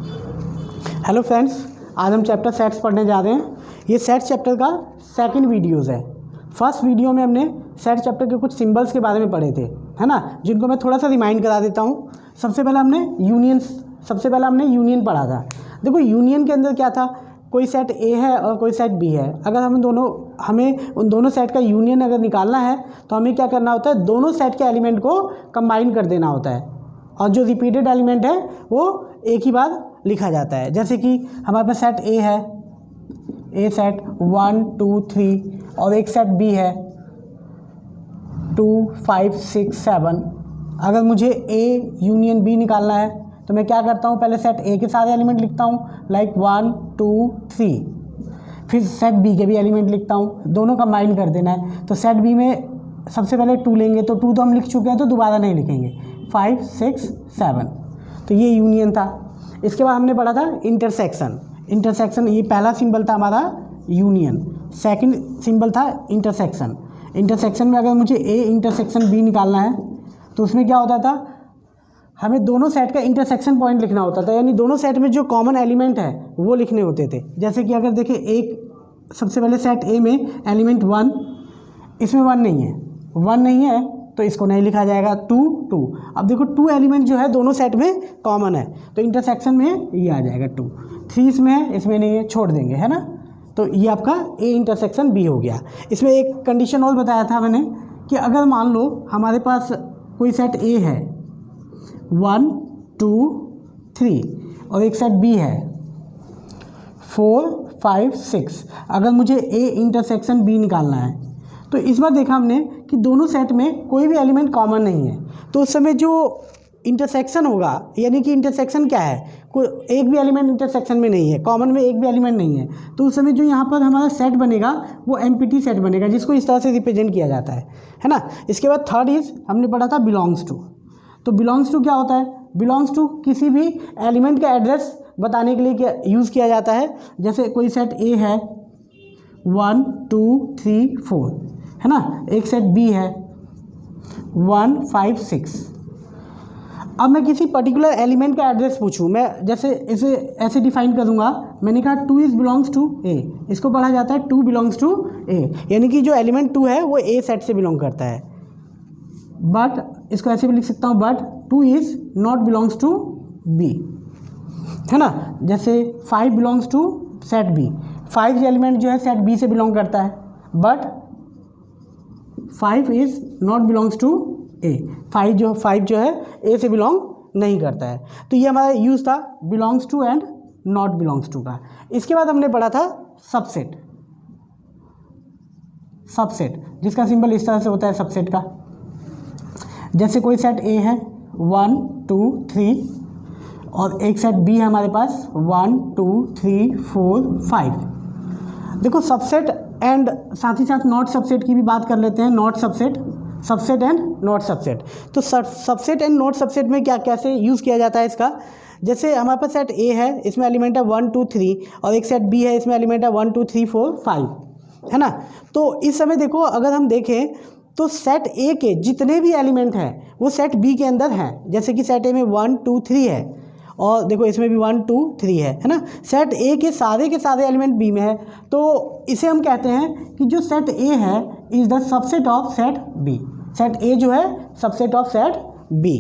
Hello friends, आज हम chapter sets पढ़ने जा रहे हैं। ये सेट चैप्टर का सेकंड वीडियोज़ है। फर्स्ट वीडियो में हमने सेट चैप्टर के कुछ सिंबल्स के बारे में पढ़े थे, है ना, जिनको मैं थोड़ा सा रिमाइंड करा देता हूँ। सबसे पहले हमने यूनियन पढ़ा था। देखो यूनियन के अंदर क्या था, कोई सेट ए है और कोई सेट बी है। अगर हमें उन दोनों सेट का यूनियन अगर निकालना है तो हमें क्या करना होता है, दोनों सेट के एलिमेंट को कंबाइन कर देना होता है और जो रिपीटेड एलिमेंट है वो एक ही बार लिखा जाता है। जैसे कि हमारे पास सेट ए है, ए सेट 1 2 3 और एक सेट बी है 2 5 6 7। अगर मुझे ए यूनियन बी निकालना है तो मैं क्या करता हूँ, पहले सेट ए के सारे एलिमेंट लिखता हूँ लाइक 1 2 3, फिर सेट बी के भी एलिमेंट लिखता हूँ, दोनों कंबाइन कर देना है। तो सेट बी में सबसे पहले 2 लेंगे, तो 2 तो हम लिख चुके हैं तो दोबारा नहीं लिखेंगे। 5 6 7, तो ये यूनियन था। इसके बाद हमने पढ़ा था इंटरसेक्शन। ये पहला सिंबल था हमारा यूनियन, सेकंड सिंबल था इंटरसेक्शन में अगर मुझे ए इंटरसेक्शन बी निकालना है तो उसमें क्या होता था, हमें दोनों सेट का इंटरसेक्शन पॉइंट लिखना होता था, यानी दोनों सेट में जो कॉमन एलिमेंट है वो लिखने होते थे। जैसे कि अगर देखिए एक सबसे पहले सेट ए में एलिमेंट 1, इसमें 1 नहीं है तो इसको नहीं लिखा जाएगा। 2 2, अब देखो 2 एलिमेंट जो है दोनों सेट में कॉमन है तो इंटरसेक्शन में ये आ जाएगा 2। 3 इसमें है, इसमें नहीं है, छोड़ देंगे, है ना। तो ये आपका ए इंटरसेक्शन बी हो गया। इसमें एक कंडीशन और बताया था मैंने कि अगर मान लो हमारे पास कोई सेट ए है 1 2 3 और एक सेट बी है 4 5 6, अगर मुझे ए इंटरसेक्शन बी निकालना है तो इस बार देखा हमने कि दोनों सेट में कोई भी एलिमेंट कॉमन नहीं है, तो उस समय जो इंटरसेक्शन होगा, यानी कि इंटरसेक्शन क्या है, कोई एक भी एलिमेंट इंटरसेक्शन में नहीं है, कॉमन में एक भी एलिमेंट नहीं है, तो उस समय जो यहाँ पर हमारा सेट बनेगा वो एम्प्टी सेट बनेगा, जिसको इस तरह से रिप्रेजेंट किया जाता है ना। इसके बाद थर्ड हमने पढ़ा था बिलोंग्स टू। तो बिलोंग्स टू क्या होता है, बिलोंग्स टू किसी भी एलिमेंट का एड्रेस बताने के लिए यूज़ किया जाता है। जैसे कोई सेट ए है 1 2 3 4, है ना, एक सेट बी है 1 5 6। अब मैं किसी पर्टिकुलर एलिमेंट का एड्रेस पूछूं, मैं जैसे इसे ऐसे डिफाइन करूंगा, मैंने कहा 2 इज़ बिलोंग्स टू ए, इसको पढ़ा जाता है 2 बिलोंग्स टू ए, यानी कि जो एलिमेंट 2 है वो ए सेट से बिलोंग करता है। बट इसको ऐसे भी लिख सकता हूँ, but 2 is not belongs to B, है ना। जैसे 5 belongs to set B, 5 element जो है सेट बी से बिलोंग करता है, but 5 is not belongs to A, 5 जो है ए से बिलोंग नहीं करता है। तो ये हमारा यूज़ था belongs to and not belongs to का। इसके बाद हमने पढ़ा था सबसेट, जिसका सिंबल इस तरह से होता है सबसेट का। जैसे कोई सेट ए है 1 2 3 और एक सेट बी है हमारे पास 1 2 3 4 5। देखो सबसेट एंड साथ ही साथ नॉट सबसेट की भी बात कर लेते हैं। Not subset and not subset. तो सबसेट एंड नॉट सबसेट में कैसे यूज़ किया जाता है इसका। जैसे हमारे पास सेट ए है, इसमें एलिमेंट है 1 2 3 और एक सेट बी है, इसमें एलिमेंट है 1 2 3 4 5, है ना। तो इस समय देखो अगर हम देखें तो सेट ए के जितने भी एलिमेंट हैं वो सेट बी के अंदर हैं। जैसे कि सेट ए में 1 2 3 है और देखो इसमें भी 1 2 3 है ना। सेट ए के सारे एलिमेंट बी में है, तो इसे हम कहते हैं कि जो सेट ए है is the subset of set B. Set A जो है सबसेट ऑफ सेट बी,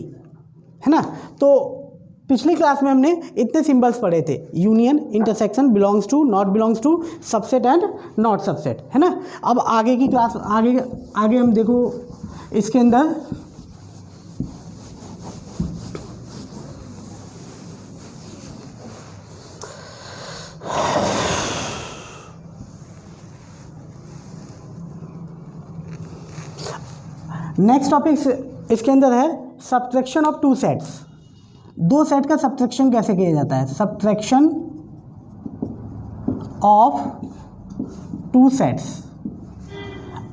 है ना। तो पिछली क्लास में हमने इतने सिंबल्स पढ़े थे, union, intersection, belongs to, not belongs to, subset and not subset, है ना। अब आगे की क्लास आगे हम देखो इसके अंदर नेक्स्ट टॉपिक इसके अंदर है सब्ट्रैक्शन ऑफ 2 सेट्स। 2 सेट का सब्ट्रैक्शन कैसे किया जाता है, सब्ट्रैक्शन ऑफ 2 सेट्स।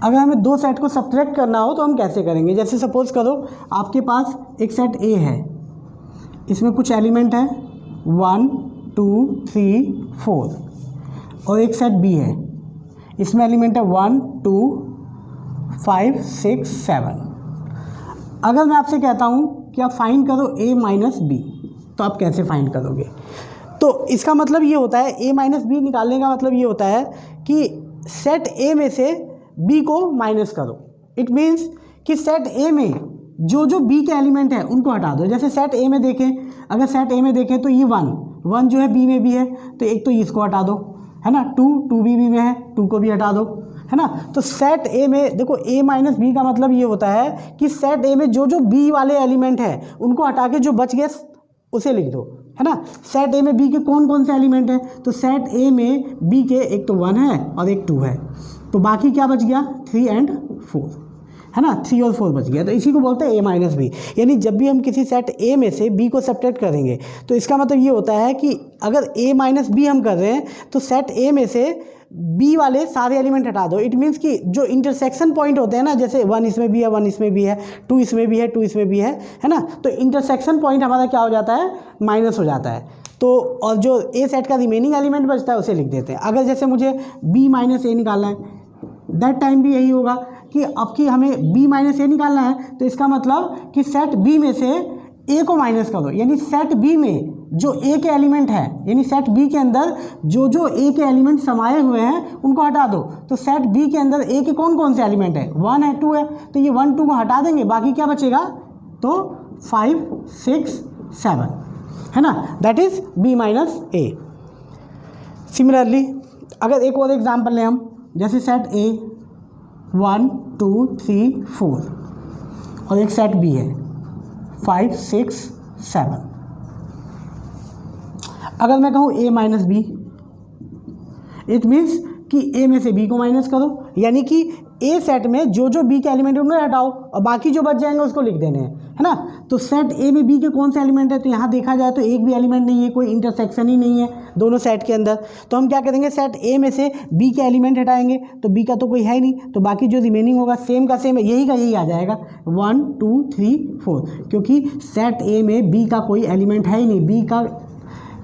अगर हमें 2 सेट को सब्ट्रैक्ट करना हो तो हम कैसे करेंगे। जैसे सपोज करो आपके पास एक सेट ए है, इसमें कुछ एलिमेंट है 1 2 3 4 और एक सेट बी है, इसमें एलिमेंट है 1 2 5 6 7। अगर मैं आपसे कहता हूँ कि आप फाइंड करो a माइनस बी, तो आप कैसे फाइंड करोगे। तो इसका मतलब ये होता है a माइनस बी निकालने का मतलब ये होता है कि सेट a में से b को माइनस करो। इट मीन्स कि सेट a में जो जो b के एलिमेंट है उनको हटा दो। जैसे सेट a में देखें, अगर सेट a में देखें तो ये 1 जो है b में भी है, तो एक तो इसको हटा दो, है ना। 2 भी b में है, 2 को भी हटा दो, है ना। तो सेट a में देखो a माइनस बी का मतलब ये होता है कि सेट a में जो जो b वाले एलिमेंट हैं उनको हटा के जो बच गए उसे लिख दो, है ना। सेट a में b के कौन कौन से एलिमेंट हैं, तो सेट a में b के एक तो 1 है और एक 2 है, तो बाकी क्या बच गया 3 और 4, है ना। 3 और 4 बच गया, तो इसी को बोलते हैं a माइनस बी। यानी जब भी हम किसी सेट a में से b को सब्ट्रैक्ट करेंगे तो इसका मतलब ये होता है कि अगर a माइनस बी हम कर रहे हैं तो सेट a में से b वाले सारे एलिमेंट हटा दो। इट मीन्स कि जो इंटरसेक्शन पॉइंट होते हैं ना, जैसे 1 इसमें भी है, 1 इसमें भी है, 2 इसमें भी है, 2 इसमें भी है ना। तो इंटरसेक्शन पॉइंट हमारा क्या हो जाता है, माइनस हो जाता है। तो और जो ए सेट का रिमेनिंग एलिमेंट बचता है उसे लिख देते हैं। अगर जैसे मुझे b माइनस ए निकालना है, दैट टाइम भी यही होगा कि अब कि हमें b माइनस ए निकालना है, तो इसका मतलब कि सेट b में से a को माइनस कर दो। यानी सेट b में जो a के एलिमेंट है, यानी सेट b के अंदर जो जो a के एलिमेंट समाये हुए हैं उनको हटा दो। तो सेट b के अंदर a के कौन कौन से एलिमेंट है, 1 है, 2 है, तो ये 1 2 को हटा देंगे, बाकी क्या बचेगा, तो 5 6 7, है ना। That is b minus A. Similarly अगर एक और एग्जाम्पल लें हम, जैसे सेट a 1 2 3 4 और एक सेट b है 5 6 7। अगर मैं कहूँ a minus B, it means कि a में से b को माइनस करो। यानी कि a सेट में जो जो b के एलिमेंट है उन्हें हटाओ और बाकी जो बच जाएंगे उसको लिख देने हैं, है ना। तो सेट a में b के कौन से एलिमेंट है, तो यहाँ देखा जाए तो एक भी एलिमेंट नहीं है, कोई इंटरसेक्शन ही नहीं है दोनों सेट के अंदर। तो हम क्या करेंगे, सेट a में से b के एलिमेंट हटाएंगे, तो b का तो कोई है ही नहीं, तो बाकी जो रिमेनिंग होगा सेम का सेम यही का यही आ जाएगा 1 2 3 4, क्योंकि सेट a में b का कोई एलिमेंट है ही नहीं, b का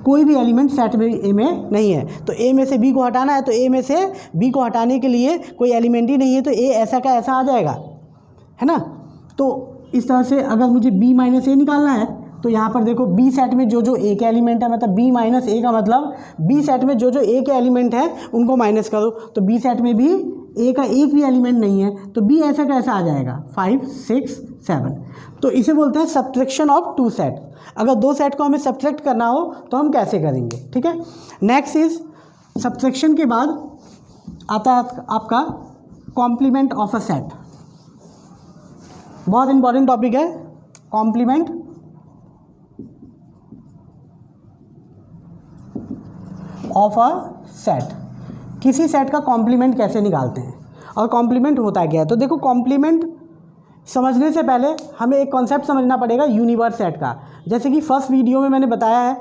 कोई भी एलिमेंट सेट में ए में नहीं है। तो ए में से बी को हटाना है, तो ए में से बी को हटाने के लिए कोई एलिमेंट ही नहीं है, तो ए ऐसा का ऐसा आ जाएगा, है ना। तो इस तरह से अगर मुझे बी माइनस ए निकालना है, तो यहाँ पर देखो बी सेट में जो जो ए के एलिमेंट है, मतलब बी माइनस ए का मतलब बी सेट में जो जो ए के एलिमेंट है उनको माइनस करो। तो बी सेट में भी ए का एक भी एलिमेंट नहीं है, तो बी ऐसा कैसा आ जाएगा 5 6 7। तो इसे बोलते हैं सब्ट्रैक्शन ऑफ 2 सेट। अगर 2 सेट को हमें सब्ट्रैक्ट करना हो तो हम कैसे करेंगे, ठीक है। नेक्स्ट इज सब्ट्रैक्शन के बाद आता है आपका कॉम्प्लीमेंट ऑफ अ सेट। बहुत इंपॉर्टेंट टॉपिक है कॉम्प्लीमेंट ऑफ अ सेट। किसी सेट का कॉम्प्लीमेंट कैसे निकालते हैं और कॉम्प्लीमेंट होता क्या है। तो देखो कॉम्प्लीमेंट समझने से पहले हमें एक कॉन्सेप्ट समझना पड़ेगा यूनिवर्स सेट का। जैसे कि फर्स्ट वीडियो में मैंने बताया है,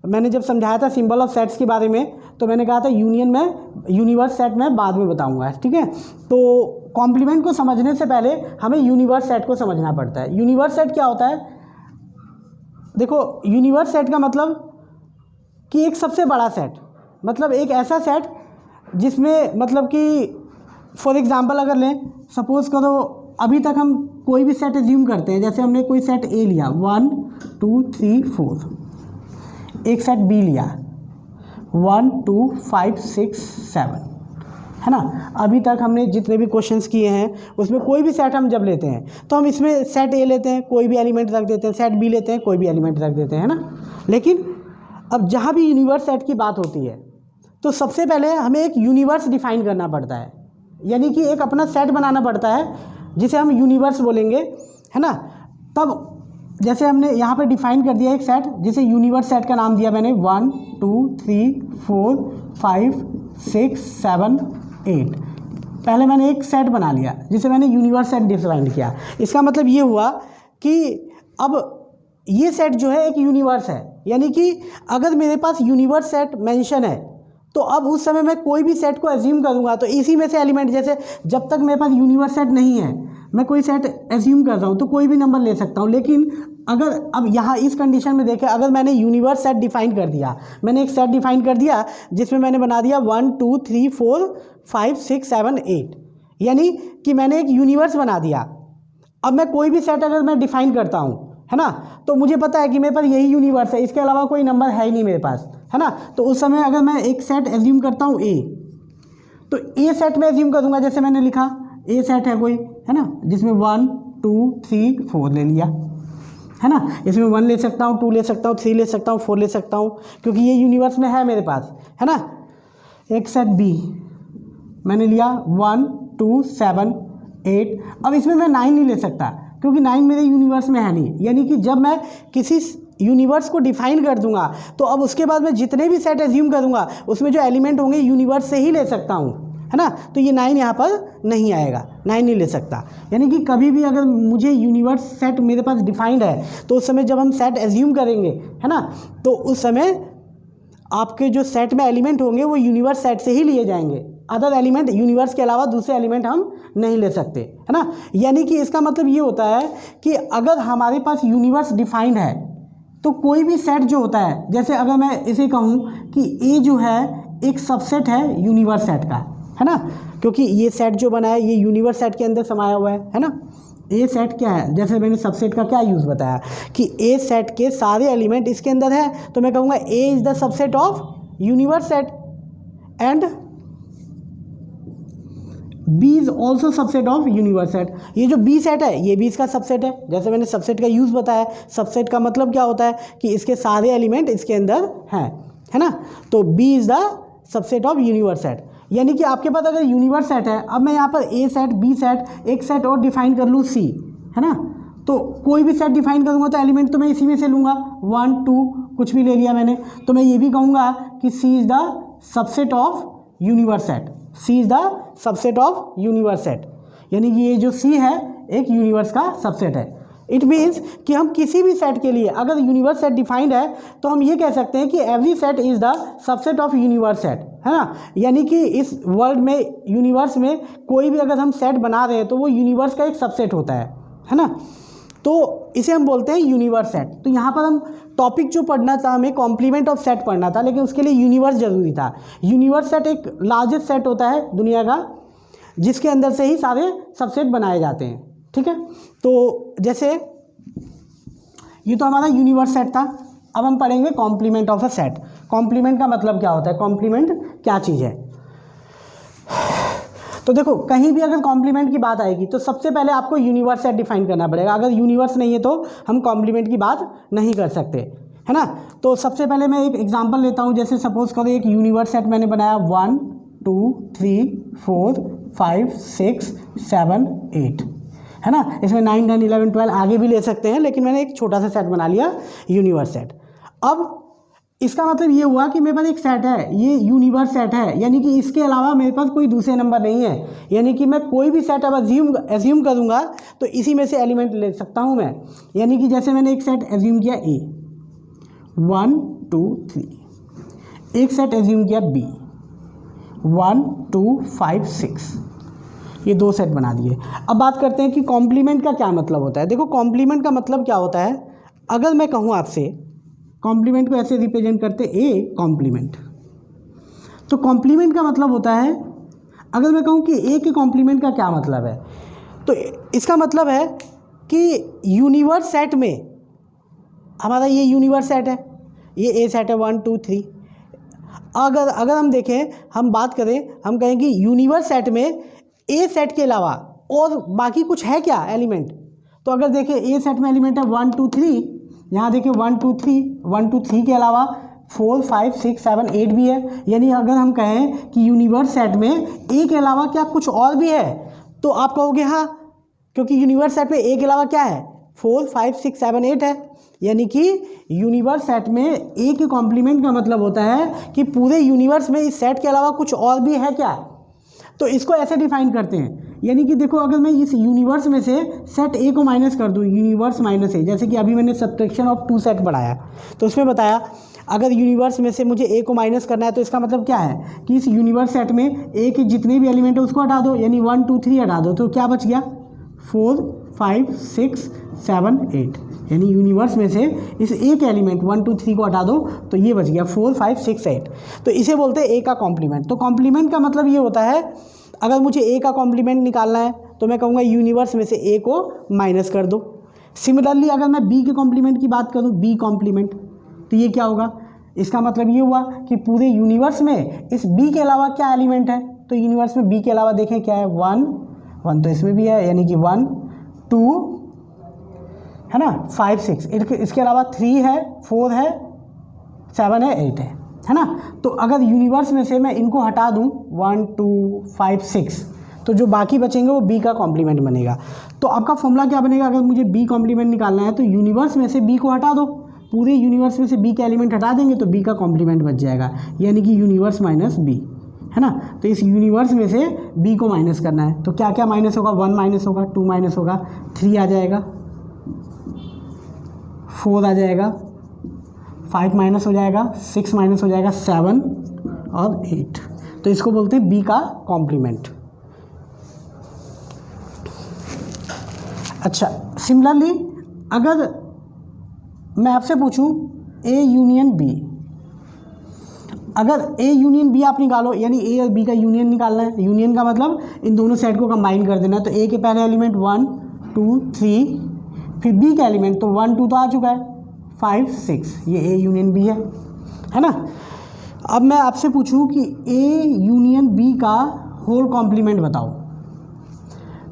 मैंने जब समझाया था सिंबल ऑफ सेट्स के बारे में, तो मैंने कहा था यूनियन में यूनिवर्स सेट में बाद में बताऊंगा, ठीक है। तो कॉम्प्लीमेंट को समझने से पहले हमें यूनिवर्स सेट को समझना पड़ता है। यूनिवर्स सेट क्या होता है, देखो यूनिवर्स सेट का मतलब कि एक सबसे बड़ा सेट, मतलब एक ऐसा सेट जिसमें मतलब कि फॉर एग्जांपल अगर लें, सपोज करो अभी तक हम कोई भी सेट एज्यूम करते हैं, जैसे हमने कोई सेट ए लिया 1 2 3 4, एक सेट बी लिया 1 2 5 6 7, है ना। अभी तक हमने जितने भी क्वेश्चंस किए हैं उसमें कोई भी सेट हम जब लेते हैं तो हम इसमें सेट ए लेते हैं, कोई भी एलिमेंट रख देते हैं, सेट बी लेते हैं, कोई भी एलिमेंट रख देते हैं, है ना। लेकिन अब जहाँ भी यूनिवर्स सेट की बात होती है तो सबसे पहले हमें एक यूनिवर्स डिफाइन करना पड़ता है, यानी कि एक अपना सेट बनाना पड़ता है जिसे हम यूनिवर्स बोलेंगे, है ना। तब जैसे हमने यहाँ पे डिफाइन कर दिया एक सेट, जिसे यूनिवर्स सेट का नाम दिया मैंने 1 2 3 4 5 6 7 8। पहले मैंने एक सेट बना लिया जिसे मैंने यूनिवर्स सेट डिफाइन किया। इसका मतलब ये हुआ कि अब ये सेट जो है एक यूनिवर्स है, यानी कि अगर मेरे पास यूनिवर्स सेट मेंशन है तो अब उस समय मैं कोई भी सेट को एज्यूम करूंगा तो इसी में से एलिमेंट, जैसे जब तक मेरे पास यूनिवर्स सेट नहीं है मैं कोई सेट एज्यूम कर रहा हूं तो कोई भी नंबर ले सकता हूं। लेकिन अगर अब यहाँ इस कंडीशन में देखें, अगर मैंने यूनिवर्स सेट डिफाइन कर दिया, मैंने एक सेट डिफाइन कर दिया जिसमें मैंने बना दिया 1 2 3 4 5 6 7 8, यानी कि मैंने एक यूनिवर्स बना दिया। अब मैं कोई भी सेट अगर मैं डिफाइन करता हूँ, है ना, तो मुझे पता है कि मेरे पास यही यूनिवर्स है, इसके अलावा कोई नंबर है ही नहीं मेरे पास, है ना। तो उस समय अगर मैं एक सेट एज्यूम करता हूँ ए, तो ए सेट में एज्यूम करूँगा, जैसे मैंने लिखा ए सेट है कोई, है ना, जिसमें 1 2 3 4 ले लिया, है ना। इसमें 1 ले सकता हूँ, 2 ले सकता हूँ, 3 ले सकता हूँ, 4 ले सकता हूँ, क्योंकि ये यूनिवर्स में है मेरे पास, है ना। एक सेट बी मैंने लिया 1 2 7 8। अब इसमें मैं 9 नहीं ले सकता, क्योंकि 9 मेरे यूनिवर्स में है नहीं। यानी कि जब मैं किसी यूनिवर्स को डिफाइन कर दूंगा तो अब उसके बाद मैं जितने भी सेट एज्यूम करूंगा उसमें जो एलिमेंट होंगे यूनिवर्स से ही ले सकता हूं, है ना। तो ये 9 यहाँ पर नहीं आएगा, 9 नहीं ले सकता। यानी कि कभी भी अगर मुझे यूनिवर्स सेट मेरे पास डिफाइंड है तो उस समय जब हम सेट एज्यूम करेंगे, है ना, तो उस समय आपके जो सेट में एलिमेंट होंगे वो यूनिवर्स सेट से ही लिए जाएंगे। अदर एलिमेंट यूनिवर्स के अलावा दूसरे एलिमेंट हम नहीं ले सकते, है ना। यानी कि इसका मतलब ये होता है कि अगर हमारे पास यूनिवर्स डिफाइंड है तो कोई भी सेट जो होता है, जैसे अगर मैं इसे कहूँ कि ए जो है एक सबसेट है यूनिवर्स सेट का, है ना, क्योंकि ये सेट जो बना है ये यूनिवर्स सेट के अंदर समाया हुआ है ना। ए सेट क्या है, जैसे मैंने सबसेट का क्या यूज़ बताया कि ए सेट के सारे एलिमेंट इसके अंदर है, तो मैं कहूँगा A is the subset of universe set and B is also subset of universe set. ये जो बी सेट है ये भी इसका सबसेट है। जैसे मैंने सबसेट का यूज़ बताया, सबसेट का मतलब क्या होता है कि इसके सारे एलिमेंट इसके अंदर हैं, है ना। तो B is the subset of universe set. यानी कि आपके पास अगर यूनिवर्स सेट है, अब मैं यहाँ पर ए सेट बी सेट एक सेट और डिफाइन कर लूँ सी, है ना, तो कोई भी सेट डिफाइन करूँगा तो एलिमेंट तो मैं इसी में से लूँगा, 1 2 कुछ भी ले लिया मैंने, तो मैं ये भी कहूँगा कि C is the subset of universe set, C is the subset of universe set. यानी कि ये जो सी है एक यूनिवर्स का सबसेट है। इट मीन्स कि हम किसी भी सेट के लिए अगर यूनिवर्स सेट डिफाइंड है तो हम ये कह सकते हैं कि every set is the subset of universe set, है ना। यानी कि इस वर्ल्ड में यूनिवर्स में कोई भी अगर हम सेट बना रहे हैं तो वो यूनिवर्स का एक सबसेट होता है ना। तो इसे हम बोलते हैं यूनिवर्स सेट। तो यहाँ पर हम टॉपिक जो पढ़ना था, हमें कॉम्प्लीमेंट ऑफ सेट पढ़ना था, लेकिन उसके लिए यूनिवर्स ज़रूरी था। यूनिवर्स सेट एक लार्जेस्ट सेट होता है दुनिया का, जिसके अंदर से ही सारे सबसेट बनाए जाते हैं, ठीक है। तो जैसे ये तो हमारा यूनिवर्स सेट था। अब हम पढ़ेंगे complement of a set. Complement का मतलब क्या होता है, कॉम्प्लीमेंट क्या चीज़ है। तो देखो कहीं भी अगर कॉम्प्लीमेंट की बात आएगी तो सबसे पहले आपको यूनिवर्स सेट डिफाइन करना पड़ेगा। अगर यूनिवर्स नहीं है तो हम कॉम्प्लीमेंट की बात नहीं कर सकते, है ना। तो सबसे पहले मैं एक एग्जांपल लेता हूँ। जैसे सपोज करो एक यूनिवर्स सेट मैंने बनाया 1 2 3 4 5 6 7 8, है ना। इसमें 9 10 11 12 आगे भी ले सकते हैं, लेकिन मैंने एक छोटा सा सेट बना लिया यूनिवर्स सेट। अब इसका मतलब ये हुआ कि मेरे पास एक सेट है, ये यूनिवर्स सेट है, यानी कि इसके अलावा मेरे पास कोई दूसरे नंबर नहीं है। यानी कि मैं कोई भी सेट अब एज्यूम करूँगा तो इसी में से एलिमेंट ले सकता हूँ मैं। यानी कि जैसे मैंने एक सेट एज्यूम किया ए 1 2 3, एक सेट एज्यूम किया बी 1 2 5 6, ये 2 सेट बना दिए। अब बात करते हैं कि कॉम्प्लीमेंट का क्या मतलब होता है। देखो कॉम्प्लीमेंट का मतलब क्या होता है, अगर मैं कहूँ आपसे कॉम्प्लीमेंट को ऐसे रिप्रेजेंट करते ए कॉम्प्लीमेंट, तो कॉम्प्लीमेंट का मतलब होता है, अगर मैं कहूँ कि ए के कॉम्प्लीमेंट का क्या मतलब है, तो इसका मतलब है कि यूनिवर्स सेट में हमारा ये यूनिवर्स सेट है, ये ए सेट है 1 2 3। अगर हम देखें, हम बात करें, हम कहें कि यूनिवर्स सेट में ए सेट के अलावा और बाकी कुछ है क्या एलिमेंट, तो अगर देखें ए सेट में एलिमेंट है 1 2 3, यहाँ देखिए 1 2 3 के अलावा 4 5 6 7 8 भी है। यानी अगर हम कहें कि यूनिवर्स सेट में ए के अलावा क्या कुछ और भी है, तो आप कहोगे हाँ, क्योंकि यूनिवर्स सेट में ए के अलावा क्या है 4 5 6 7 8 है। यानी कि यूनिवर्स सेट में ए के कॉम्प्लीमेंट का मतलब होता है कि पूरे यूनिवर्स में इस सेट के अलावा कुछ और भी है क्या। तो इसको ऐसे डिफाइन करते हैं। यानी कि देखो अगर मैं इस यूनिवर्स में से सेट ए को माइनस कर दूँ, यूनिवर्स माइनस ए, जैसे कि अभी मैंने सब्ट्रैक्शन ऑफ 2 सेट पढ़ाया, तो उसमें बताया अगर यूनिवर्स में से मुझे ए को माइनस करना है तो इसका मतलब क्या है कि इस यूनिवर्स सेट में ए के जितने भी एलिमेंट है उसको हटा दो, यानी 1 2 3 हटा दो, तो क्या बच गया 4 5 6 7 8। यानी यूनिवर्स में से इस एक एलिमेंट 1 2 3 को हटा दो तो ये बच गया 4 5 6 8। तो इसे बोलते हैं ए का कॉम्प्लीमेंट। तो कॉम्प्लीमेंट का मतलब ये होता है, अगर मुझे ए का कॉम्प्लीमेंट निकालना है तो मैं कहूँगा यूनिवर्स में से ए को माइनस कर दो। सिमिलरली अगर मैं बी के कॉम्प्लीमेंट की बात करूँ, बी कॉम्प्लीमेंट, तो ये क्या होगा, इसका मतलब ये हुआ कि पूरे यूनिवर्स में इस बी के अलावा क्या एलिमेंट है, तो यूनिवर्स में बी के अलावा देखें क्या है, 1 1 तो इसमें भी है, यानी कि 1 2 है ना, 5 6, इसके अलावा 3 है, 4 है, 7 है, 8 है ना। तो अगर यूनिवर्स में से मैं इनको हटा दूं 1 2 5 6, तो जो बाकी बचेंगे वो बी का कॉम्प्लीमेंट बनेगा। तो आपका फॉर्मूला क्या बनेगा, अगर मुझे बी कॉम्प्लीमेंट निकालना है तो यूनिवर्स में से बी को हटा दो, पूरे यूनिवर्स में से बी के एलिमेंट हटा देंगे तो बी का कॉम्प्लीमेंट बच जाएगा, यानी कि यूनिवर्स माइनस बी, है ना। तो इस यूनिवर्स में से बी को माइनस करना है, तो क्या क्या माइनस होगा, 1 माइनस होगा, 2 माइनस होगा, 3 आ जाएगा, 4 आ जाएगा, 5 माइनस हो जाएगा, 6 माइनस हो जाएगा, 7 और 8। तो इसको बोलते हैं बी का कॉम्प्लीमेंट। अच्छा, सिमिलरली अगर मैं आपसे पूछूं ए यूनियन बी, अगर ए यूनियन बी आप निकालो, यानी ए और बी का यूनियन निकालना है। यूनियन का मतलब इन दोनों सेट को कंबाइन कर देना है। तो ए के पहले एलिमेंट 1 2 3, फिर बी का एलिमेंट, तो 1 2 तो आ चुका है, 5 6, ये ए यूनियन बी है ना। अब मैं आपसे पूछूं कि ए यूनियन बी का होल कॉम्प्लीमेंट बताओ।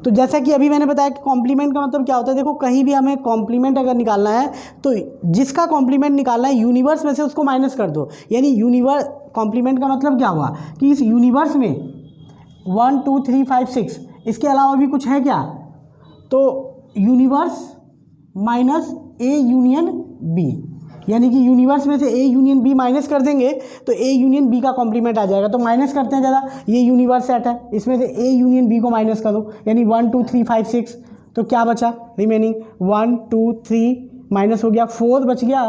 तो जैसा कि अभी मैंने बताया कि कॉम्प्लीमेंट का मतलब क्या होता है, देखो कहीं भी हमें कॉम्प्लीमेंट अगर निकालना है तो जिसका कॉम्प्लीमेंट निकालना है यूनिवर्स में से उसको माइनस कर दो, यानी यूनिवर्स कॉम्प्लीमेंट का मतलब क्या हुआ कि इस यूनिवर्स में 1 2 3 5 6 इसके अलावा भी कुछ है क्या, तो universe minus A union B, यानी कि यूनिवर्स में से ए यूनियन बी माइनस कर देंगे तो ए यूनियन बी का कॉम्प्लीमेंट आ जाएगा। तो माइनस करते हैं ज़्यादा, ये यूनिवर्स सेट है, इसमें से ए यूनियन बी को माइनस करो, यानी 1 2 3 5 6, तो क्या बचा रिमेनिंग, 1 2 3 माइनस हो गया, 4 बच गया,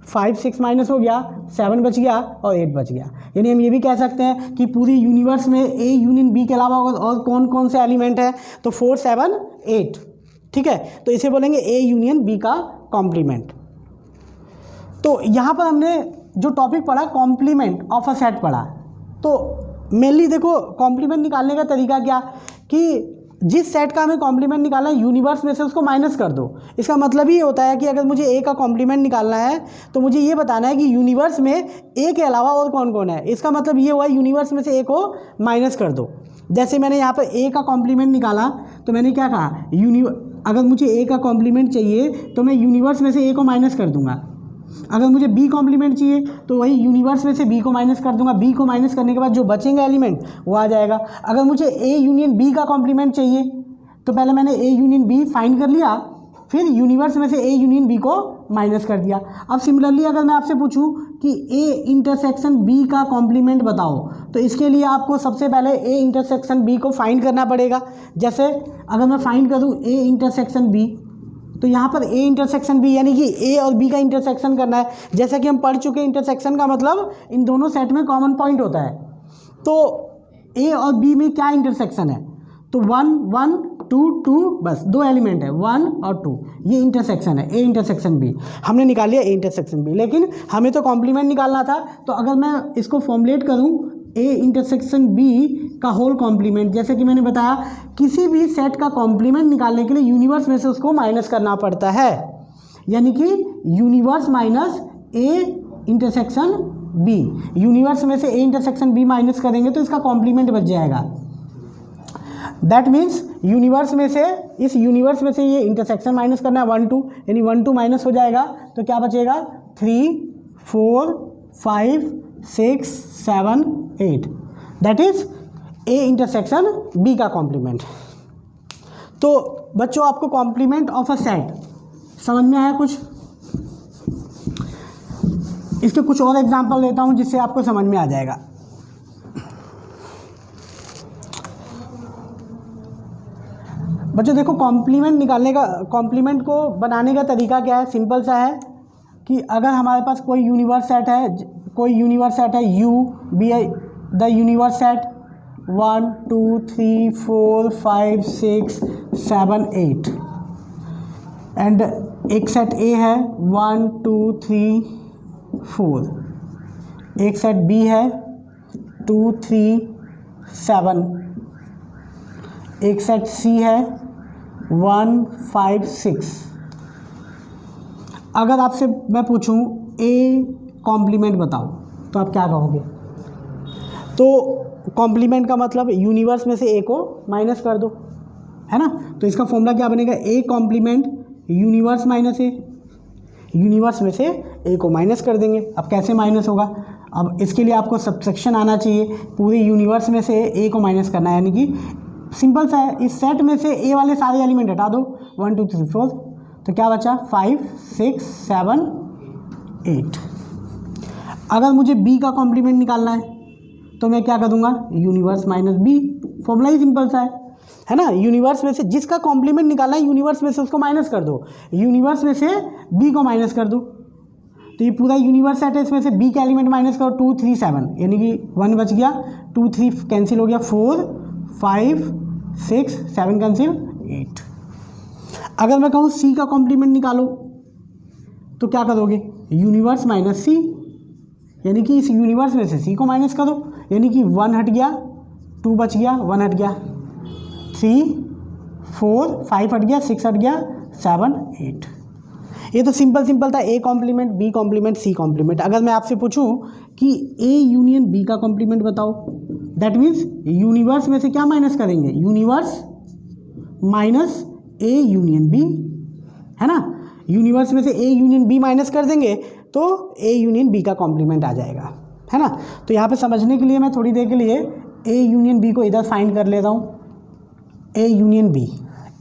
5 6 माइनस हो गया, 7 बच गया और 8 बच गया। यानी हम ये भी कह सकते हैं कि पूरी यूनिवर्स में ए यूनियन बी के अलावा और कौन कौन से एलिमेंट हैं, तो 4 7 8, ठीक है। तो इसे बोलेंगे ए यूनियन बी का कॉम्प्लीमेंट। तो यहाँ पर हमने जो टॉपिक पढ़ा कॉम्प्लीमेंट ऑफ अ सेट पढ़ा, तो मेनली देखो कॉम्प्लीमेंट निकालने का तरीका क्या कि जिस सेट का हमें कॉम्प्लीमेंट निकालना है यूनिवर्स में से उसको माइनस कर दो। इसका मतलब ये होता है कि अगर मुझे ए का कॉम्प्लीमेंट निकालना है तो मुझे ये बताना है कि यूनिवर्स में ए के अलावा और कौन कौन है। इसका मतलब ये हुआ यूनिवर्स में से ए को माइनस कर दो। जैसे मैंने यहाँ पर ए का कॉम्प्लीमेंट निकाला तो मैंने क्या कहा, अगर मुझे ए का कॉम्प्लीमेंट चाहिए तो मैं यूनिवर्स में से ए को माइनस कर दूंगा। अगर मुझे बी कॉम्प्लीमेंट चाहिए तो वही यूनिवर्स में से बी को माइनस कर दूंगा। बी को माइनस करने के बाद जो बचेंगे एलिमेंट वो आ जाएगा। अगर मुझे ए यूनियन बी का कॉम्प्लीमेंट चाहिए तो पहले मैंने ए यूनियन बी फाइंड कर लिया, फिर यूनिवर्स में से ए यूनियन बी को माइनस कर दिया। अब सिमिलरली अगर मैं आपसे पूछूं कि ए इंटरसेक्शन बी का कॉम्प्लीमेंट बताओ, तो इसके लिए आपको सबसे पहले ए इंटरसेक्शन बी को फाइंड करना पड़ेगा। जैसे अगर मैं फाइंड करूँ ए इंटरसेक्शन बी, तो यहाँ पर ए इंटरसेक्शन बी यानी कि ए और बी का इंटरसेक्शन करना है। जैसा कि हम पढ़ चुके हैं इंटरसेक्शन का मतलब इन दोनों सेट में कॉमन पॉइंट होता है। तो ए और बी में क्या इंटरसेक्शन है, तो 1 1 2 2, बस 2 एलिमेंट है 1 और 2, ये इंटरसेक्शन है ए इंटरसेक्शन बी। हमने निकाल लिया ए इंटरसेक्शन बी, लेकिन हमें तो कॉम्प्लीमेंट निकालना था। तो अगर मैं इसको फॉर्मुलेट करूँ ए इंटरसेक्शन बी का होल कॉम्प्लीमेंट, जैसे कि मैंने बताया किसी भी सेट का कॉम्प्लीमेंट निकालने के लिए यूनिवर्स में से उसको माइनस करना पड़ता है, यानी कि universe minus A intersection B. Universe में से ए इंटरसेक्शन बी माइनस करेंगे तो इसका कॉम्प्लीमेंट बच जाएगा। दैट मीन्स यूनिवर्स में से, इस यूनिवर्स में से ये इंटरसेक्शन माइनस करना है 1 2, यानी 1 2 माइनस हो जाएगा तो क्या बचेगा 3 4 5 6 7 8, that is A intersection B का कॉम्प्लीमेंट। तो बच्चों आपको कॉम्प्लीमेंट ऑफ अ सेट समझ में आया कुछ? इसके कुछ और एग्जांपल देता हूं जिससे आपको समझ में आ जाएगा। बच्चों देखो कॉम्प्लीमेंट निकालने का, कॉम्प्लीमेंट को बनाने का तरीका क्या है, सिंपल सा है कि अगर हमारे पास कोई यूनिवर्स सेट है U B I the universe set 1 2 3 4 5 6 7 8 and एक सेट ए है 1 2 3 4, एक सेट बी है 2 3 7, एक सेट सी है 1 5 6। अगर आपसे मैं पूछूं ए कॉम्प्लीमेंट बताओ, तो आप क्या कहोगे? तो कॉम्प्लीमेंट का मतलब यूनिवर्स में से ए को माइनस कर दो, है ना। तो इसका फॉर्मूला क्या बनेगा? A complement universe minus A, universe में से ए को माइनस कर देंगे। अब कैसे माइनस होगा? अब इसके लिए आपको सब्ट्रैक्शन आना चाहिए, पूरे यूनिवर्स में से ए को माइनस करना है, यानी कि सिंपल सा है, इस सेट में से ए वाले सारे एलिमेंट हटा दो, 1 2 3 4, तो क्या बचा? 5 6 7 8। अगर मुझे बी का कॉम्प्लीमेंट निकालना है तो मैं क्या कर दूंगा? यूनिवर्स माइनस बी, फॉर्मूला ही सिंपल सा है ना। यूनिवर्स में से जिसका कॉम्प्लीमेंट निकालना है, यूनिवर्स में से उसको माइनस कर दो, यूनिवर्स में से बी को माइनस कर दो, तो ये पूरा यूनिवर्स सेट है, इसमें से बी के एलिमेंट माइनस करो, 2 3 7, यानी कि 1 बच गया, 2 3 कैंसिल हो गया, 4 5 6 7 कैंसिल 8। अगर मैं कहूँ सी का कॉम्प्लीमेंट निकालो तो क्या करोगे? यूनिवर्स माइनस सी, यानी कि इस यूनिवर्स में से सी को माइनस करो, यानी कि 1 हट गया, 2 बच गया, 1 हट गया, 3 4 5 हट गया, 6 हट गया, 7 8। ये तो सिंपल था, A complement B complement C complement. अगर मैं आपसे पूछूं कि ए यूनियन बी का कॉम्प्लीमेंट बताओ, दैट मीन्स यूनिवर्स में से क्या माइनस करेंगे? Universe minus A union B, है ना। यूनिवर्स में से ए यूनियन बी माइनस कर देंगे तो ए यूनियन बी का कॉम्प्लीमेंट आ जाएगा, है ना। तो यहाँ पे समझने के लिए मैं थोड़ी देर के लिए ए यूनियन बी को इधर फाइंड कर लेता हूँ, ए यूनियन बी,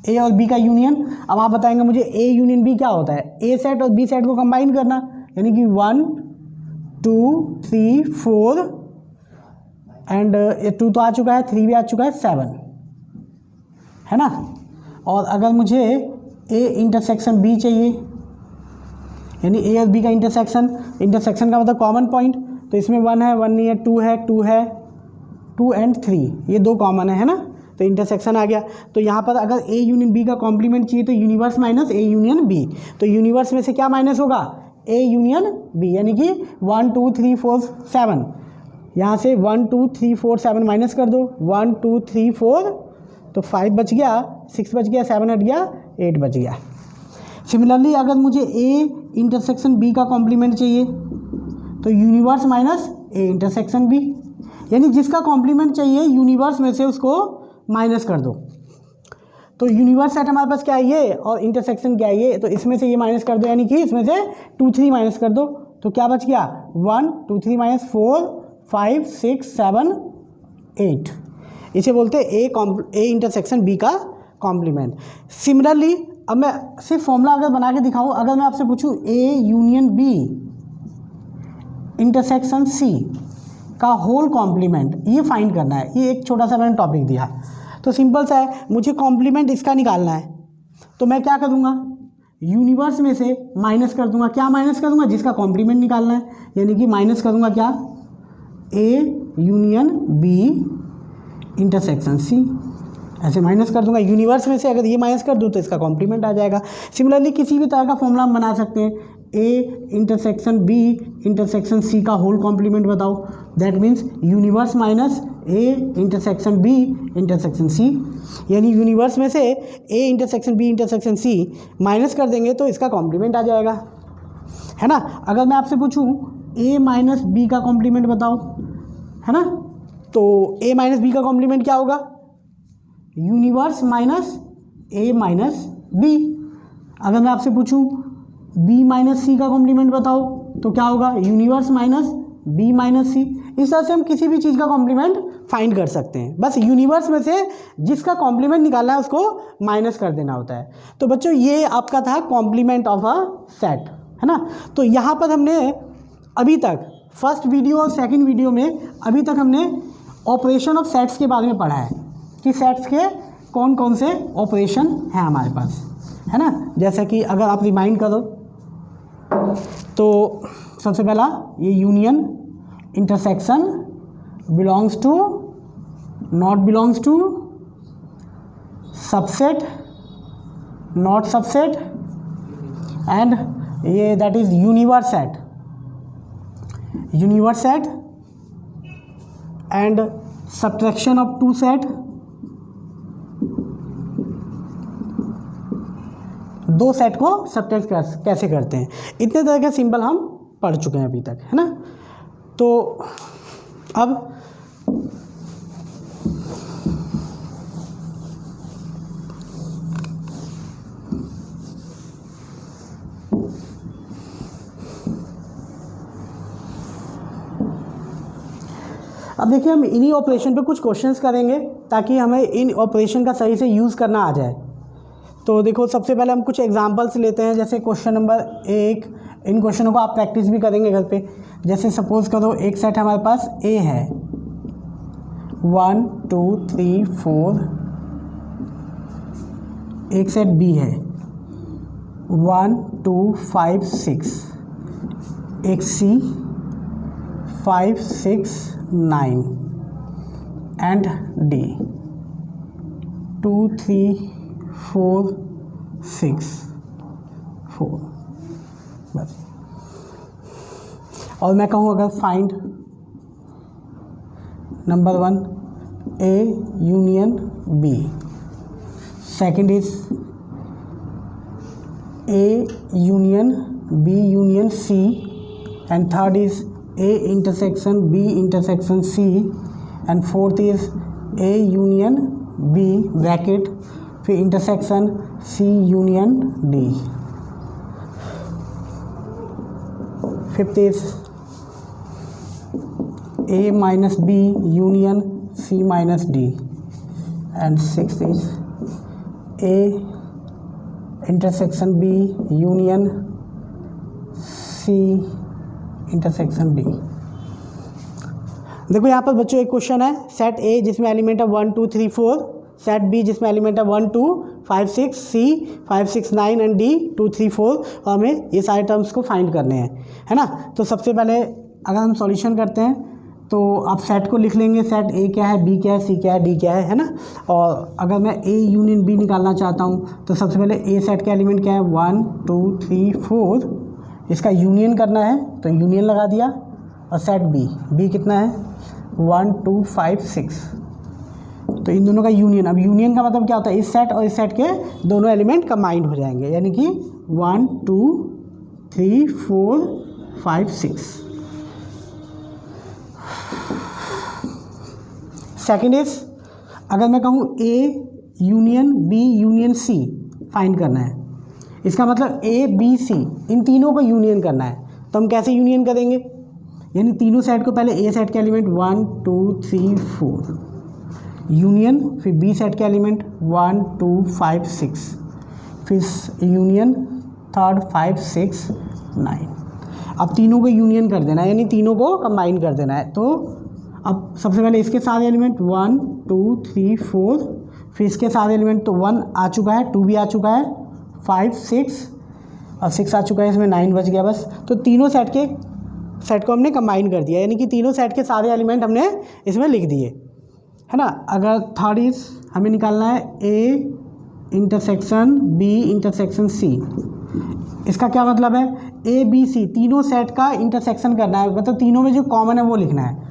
ए और बी का यूनियन। अब आप बताएंगे मुझे ए यूनियन बी क्या होता है? ए सेट और बी सेट को कंबाइन करना, यानी कि 1 2 3 4 एंड 2 तो आ चुका है, 3 भी आ चुका है, 7, है ना। और अगर मुझे ए इंटरसेक्शन बी चाहिए, यानी ए और बी का इंटरसेक्शन, इंटरसेक्शन का मतलब कॉमन पॉइंट, तो इसमें 1 है, 1 नहीं है, 2 है, 2 है, 2 एंड 3, ये 2 कॉमन है ना, तो इंटरसेक्शन आ गया। तो यहाँ पर अगर ए यूनियन बी का कॉम्प्लीमेंट चाहिए तो universe minus A union B, तो यूनिवर्स में से क्या माइनस होगा? ए यूनियन बी, यानी कि 1 2 3 4 7, यहाँ से 1 2 3 4 7 माइनस कर दो, 1 2 3 4, तो 5 बच गया, 6 बच गया, 7 हट गया, 8 बच गया। सिमिलरली अगर मुझे ए इंटरसेक्शन बी का कॉम्प्लीमेंट चाहिए तो universe minus A intersection B, यानी जिसका कॉम्प्लीमेंट चाहिए यूनिवर्स में से उसको माइनस कर दो। तो यूनिवर्स सेट हमारे पास क्या है? ये, और इंटरसेक्शन क्या है? ये, तो इसमें से ये माइनस कर दो, यानी कि इसमें से 2 3 माइनस कर दो, तो क्या बच गया? 1 2 3 माइनस 4 5 6 7 8, इसे बोलते हैं ए इंटरसेक्शन बी का कॉम्प्लीमेंट। सिमिलरली अब मैं सिर्फ फॉर्मूला अगर बना के दिखाऊँ, अगर मैं आपसे पूछूँ A union B intersection C का होल कॉम्प्लीमेंट, ये फाइंड करना है, ये एक छोटा सा मैंने टॉपिक दिया, तो सिंपल सा है, मुझे कॉम्प्लीमेंट इसका निकालना है, तो मैं क्या करूँगा? यूनिवर्स में से माइनस कर दूंगा, क्या माइनस करूँगा? जिसका कॉम्प्लीमेंट निकालना है, यानी कि माइनस करूँगा क्या? A union B intersection C, ऐसे माइनस कर दूंगा। यूनिवर्स में से अगर ये माइनस कर दूँ तो इसका कॉम्प्लीमेंट आ जाएगा। सिमिलरली किसी भी तरह का फॉर्मूला हम बना सकते हैं, A intersection B intersection C का होल कॉम्प्लीमेंट बताओ, that means universe minus A intersection B intersection C, यानी यूनिवर्स में से A intersection B intersection C minus कर देंगे तो इसका कॉम्प्लीमेंट आ जाएगा, है ना। अगर मैं आपसे पूछूं ए माइनस बी का कॉम्प्लीमेंट बताओ, है ना, तो ए माइनस बी का कॉम्प्लीमेंट क्या होगा? यूनिवर्स माइनस ए माइनस बी। अगर मैं आपसे पूछूं बी माइनस सी का कॉम्प्लीमेंट बताओ तो क्या होगा? यूनिवर्स माइनस बी माइनस सी। इस तरह से हम किसी भी चीज़ का कॉम्प्लीमेंट फाइंड कर सकते हैं, बस यूनिवर्स में से जिसका कॉम्प्लीमेंट निकालना है उसको माइनस कर देना होता है। तो बच्चों ये आपका था कॉम्प्लीमेंट ऑफ अ सेट, है ना। तो यहाँ पर हमने अभी तक फर्स्ट वीडियो और सेकंड वीडियो में अभी तक हमने ऑपरेशन ऑफ सेट्स के बारे में पढ़ा है कि सेट्स के कौन कौन से ऑपरेशन हैं हमारे पास, है ना। जैसे कि अगर आप रिमाइंड करो तो सबसे पहला ये union, intersection, belongs to, not belongs to, subset, not subset, and ये that is universe set, universe set and subtraction of two set, दो सेट को सब्ट्रैक्ट कैसे करते हैं, इतने तरह के सिंबल हम पढ़ चुके हैं अभी तक, है ना। तो अब देखिए हम इन्हीं ऑपरेशन पे कुछ क्वेश्चंस करेंगे ताकि हमें इन ऑपरेशन का सही से यूज़ करना आ जाए। तो देखो सबसे पहले हम कुछ एग्जांपल्स लेते हैं, जैसे क्वेश्चन नंबर 1। इन क्वेश्चनों को आप प्रैक्टिस भी करेंगे घर पे। जैसे सपोज करो एक सेट हमारे पास ए है 1 2 3 4, एक सेट बी है 1 2 5 6, एक सी 5 6 9 एंड डी 2 3 4 6 4। बस। और मैं कहूँ अगर find number 1 A union B, second is A union B union C, and third is A intersection B intersection C, and fourth is A union B bracket फिर intersection C union D, fifth is A minus B union C minus D, and sixth is A intersection B union C intersection D. देखो यहाँ पर बच्चों एक question है, set ए जिसमें element है 1 2 3 4, set B जिसमें एलिमेंट है 1 2 5 6, सी 5 6 9 एंड डी 2 3 4, और हमें ये सारे टर्म्स को फाइंड करने हैं, है ना। तो सबसे पहले अगर हम सॉल्यूशन करते हैं तो आप सेट को लिख लेंगे, सेट ए क्या है, बी क्या है, सी क्या है, डी क्या है ना। और अगर मैं ए यूनियन बी निकालना चाहता हूँ तो सबसे पहले ए सेट का एलिमेंट क्या है 1 2 3 4, इसका यूनियन करना है तो यूनियन लगा दिया। और सेट बी कितना है 1 2 5 6, तो इन दोनों का यूनियन। अब यूनियन का मतलब क्या होता है, इस सेट और इस सेट के दोनों एलिमेंट कंबाइंड हो जाएंगे, यानी कि 1 2 3 4 5 6। सेकेंड इज अगर मैं कहूँ A union B union C find करना है, इसका मतलब ए बी सी इन तीनों को यूनियन करना है। तो हम कैसे यूनियन करेंगे, यानी तीनों सेट को पहले ए सेट के एलिमेंट 1 2 3 4 यूनियन, फिर बी सेट के एलिमेंट 1 2 5 6, फिर यूनियन थर्ड 5 6 9। अब तीनों को यूनियन कर देना है, यानी तीनों को कंबाइन कर देना है। तो अब सबसे पहले इसके सारे एलिमेंट 1 2 3 4, फिर इसके सारे एलिमेंट, तो 1 आ चुका है, 2 भी आ चुका है, 5 6 और 6 आ चुका है, इसमें 9 बच गया बस। तो तीनों सेट को हमने कंबाइन कर दिया, यानी कि तीनों सेट के सारे एलिमेंट हमने इसमें लिख दिए, है ना। अगर थर्ड इज हमें निकालना है A intersection B intersection C, इसका क्या मतलब है, ए बी सी तीनों सेट का इंटरसेक्शन करना है, मतलब तीनों में जो कॉमन है वो लिखना है।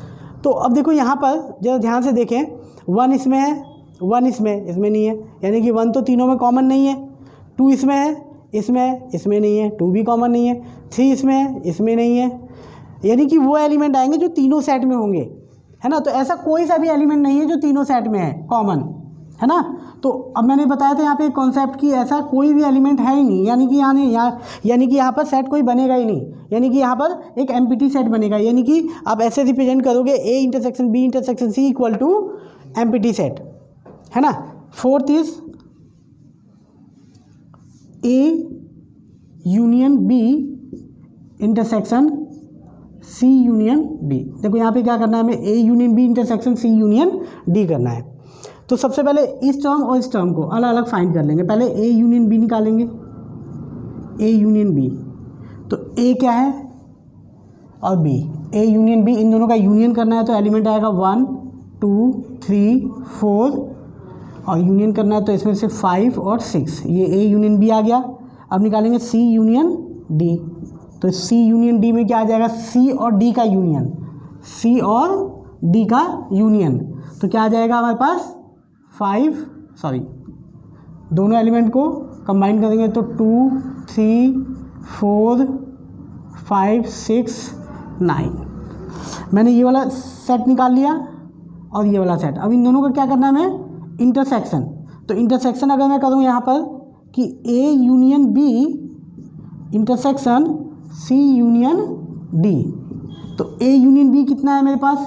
तो अब देखो यहाँ पर जरा ध्यान से देखें, 1 इसमें है, 1 इसमें नहीं है, यानी कि 1 तो तीनों में कॉमन नहीं है। 2 इसमें है, इसमें नहीं है, 2 भी कॉमन नहीं है। 3 इसमें है, इसमें नहीं है, यानी कि वो एलिमेंट आएंगे जो तीनों सेट में होंगे, है ना। तो ऐसा कोई सा भी एलिमेंट नहीं है जो तीनों सेट में है कॉमन, है ना। तो अब मैंने बताया था यहाँ पे कॉन्सेप्ट की ऐसा कोई भी एलिमेंट है ही नहीं, यानी कि यहाँ पर सेट कोई बनेगा ही नहीं, यानी कि यहाँ पर एक एम्प्टी सेट बनेगा, यानी कि आप ऐसे रिप्रेजेंट करोगे A intersection B intersection C equal to empty set, है ना। Fourth is A union B intersection C union D. देखो यहाँ पे क्या करना है, हमें A union B intersection C union D करना है। तो सबसे पहले इस टर्म और इस टर्म को अलग अलग फाइंड कर लेंगे। पहले ए यूनियन बी निकालेंगे, ए यूनियन बी, तो ए क्या है और बी, ए यूनियन बी, इन दोनों का यूनियन करना है तो एलिमेंट आएगा 1 2 3 4, और यूनियन करना है तो इसमें से 5 और 6, ये ए यूनियन बी आ गया। अब निकालेंगे सी यूनियन डी, तो सी यूनियन डी में क्या आ जाएगा, सी और डी का यूनियन, सी और डी का यूनियन, तो क्या आ जाएगा हमारे पास दोनों एलिमेंट को कंबाइन करेंगे तो 2 3 4 5 6 9। मैंने ये वाला सेट निकाल लिया और ये वाला सेट। अब इन दोनों का क्या करना है हमें, इंटरसेक्शन। तो इंटरसेक्शन अगर मैं करूँ यहाँ पर कि A union B intersection C union D, तो ए यूनियन बी कितना है मेरे पास,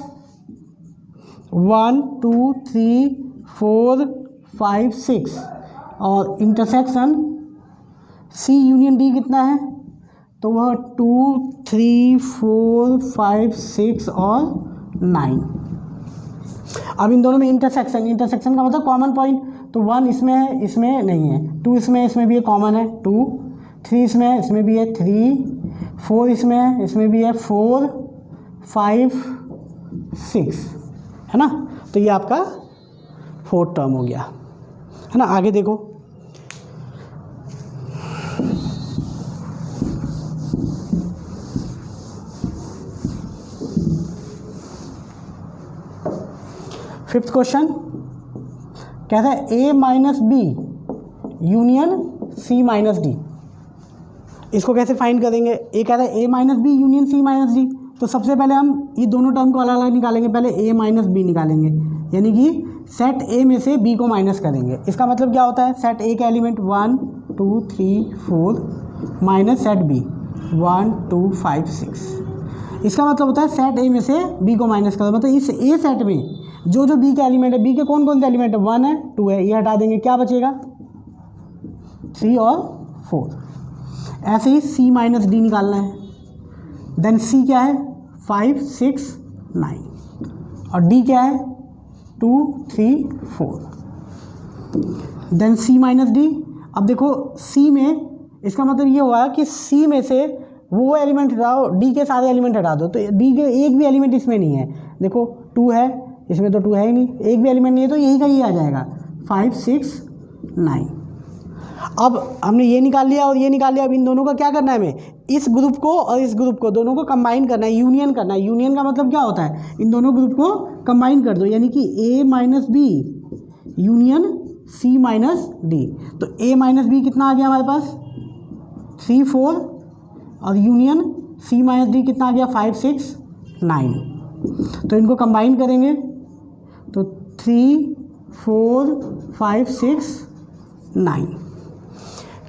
1 2 3 4 5 6, और इंटरसेक्शन सी यूनियन डी कितना है, तो वह 2 3 4 5 6 और 9। अब इन दोनों में इंटरसेक्शन, इंटरसेक्शन का मतलब कॉमन पॉइंट, तो 1 इसमें है, इसमें नहीं है, 2 इसमें भी है, कॉमन है 2, 3 इसमें भी है 3, 4 इसमें भी है 4, 5 6, है ना। तो ये आपका 4th टर्म हो गया, है ना। आगे देखो, फिफ्थ क्वेश्चन कहता है A minus B union C minus D. इसको कैसे फाइंड करेंगे, ए कहता है A minus B union C minus D. तो सबसे पहले हम ये दोनों टर्म को अलग अलग निकालेंगे। पहले ए माइनस बी निकालेंगे, यानी कि सेट ए में से बी को माइनस करेंगे। इसका मतलब क्या होता है, सेट ए का एलिमेंट 1 2 3 4 माइनस सेट बी 1 2 5 6। इसका मतलब होता है सेट ए में से बी को माइनस करो। मतलब इस ए सेट में जो बी का एलिमेंट है, बी के कौन कौन से एलिमेंट है, 1 है 2 है, ये हटा देंगे, क्या बचेगा 3 और 4। ऐसे ही सी माइनस डी निकालना है। देन सी क्या है 5 6 9, और डी क्या है 2 3 4। देन सी माइनस डी। अब देखो सी में, इसका मतलब ये हुआ कि सी में से वो एलिमेंट हटाओ, डी के सारे एलिमेंट हटा दो। तो डी के एक भी एलिमेंट इसमें नहीं है। देखो 2 है, इसमें तो 2 है ही नहीं, एक भी एलिमेंट नहीं है, तो यही का ये आ जाएगा 5 6 9। अब हमने ये निकाल लिया और ये निकाल लिया। अब इन दोनों का क्या करना है, हमें इस ग्रुप को और इस ग्रुप को दोनों को कंबाइन करना है, यूनियन करना है। यूनियन का मतलब क्या होता है, इन दोनों ग्रुप को कंबाइन कर दो, यानी कि A minus B union C minus D. तो ए माइनस बी कितना आ गया हमारे पास 3 4, और यूनियन सी माइनस डी कितना आ गया 5 6 9। तो इनको कंबाइन करेंगे तो 3 4 5 6 9।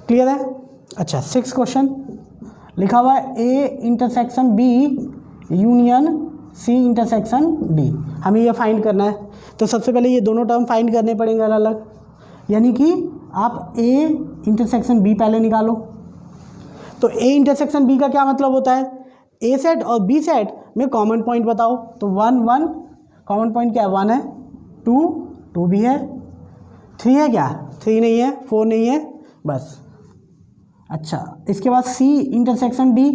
क्लियर है। अच्छा, 6th क्वेश्चन लिखा हुआ है A intersection B union C intersection D. हमें ये फाइंड करना है। तो सबसे पहले ये दोनों टर्म फाइंड करने पड़ेंगे अलग अलग, यानी कि आप ए इंटरसेक्शन बी पहले निकालो। तो ए इंटरसेक्शन बी का क्या मतलब होता है, ए सेट और बी सेट में कॉमन पॉइंट बताओ। तो 1 1 कॉमन पॉइंट क्या है, 1 है, 2 2 भी है, 3 है क्या, 3 नहीं है, 4 नहीं है, बस। अच्छा, इसके बाद सी इंटरसेक्शन डी,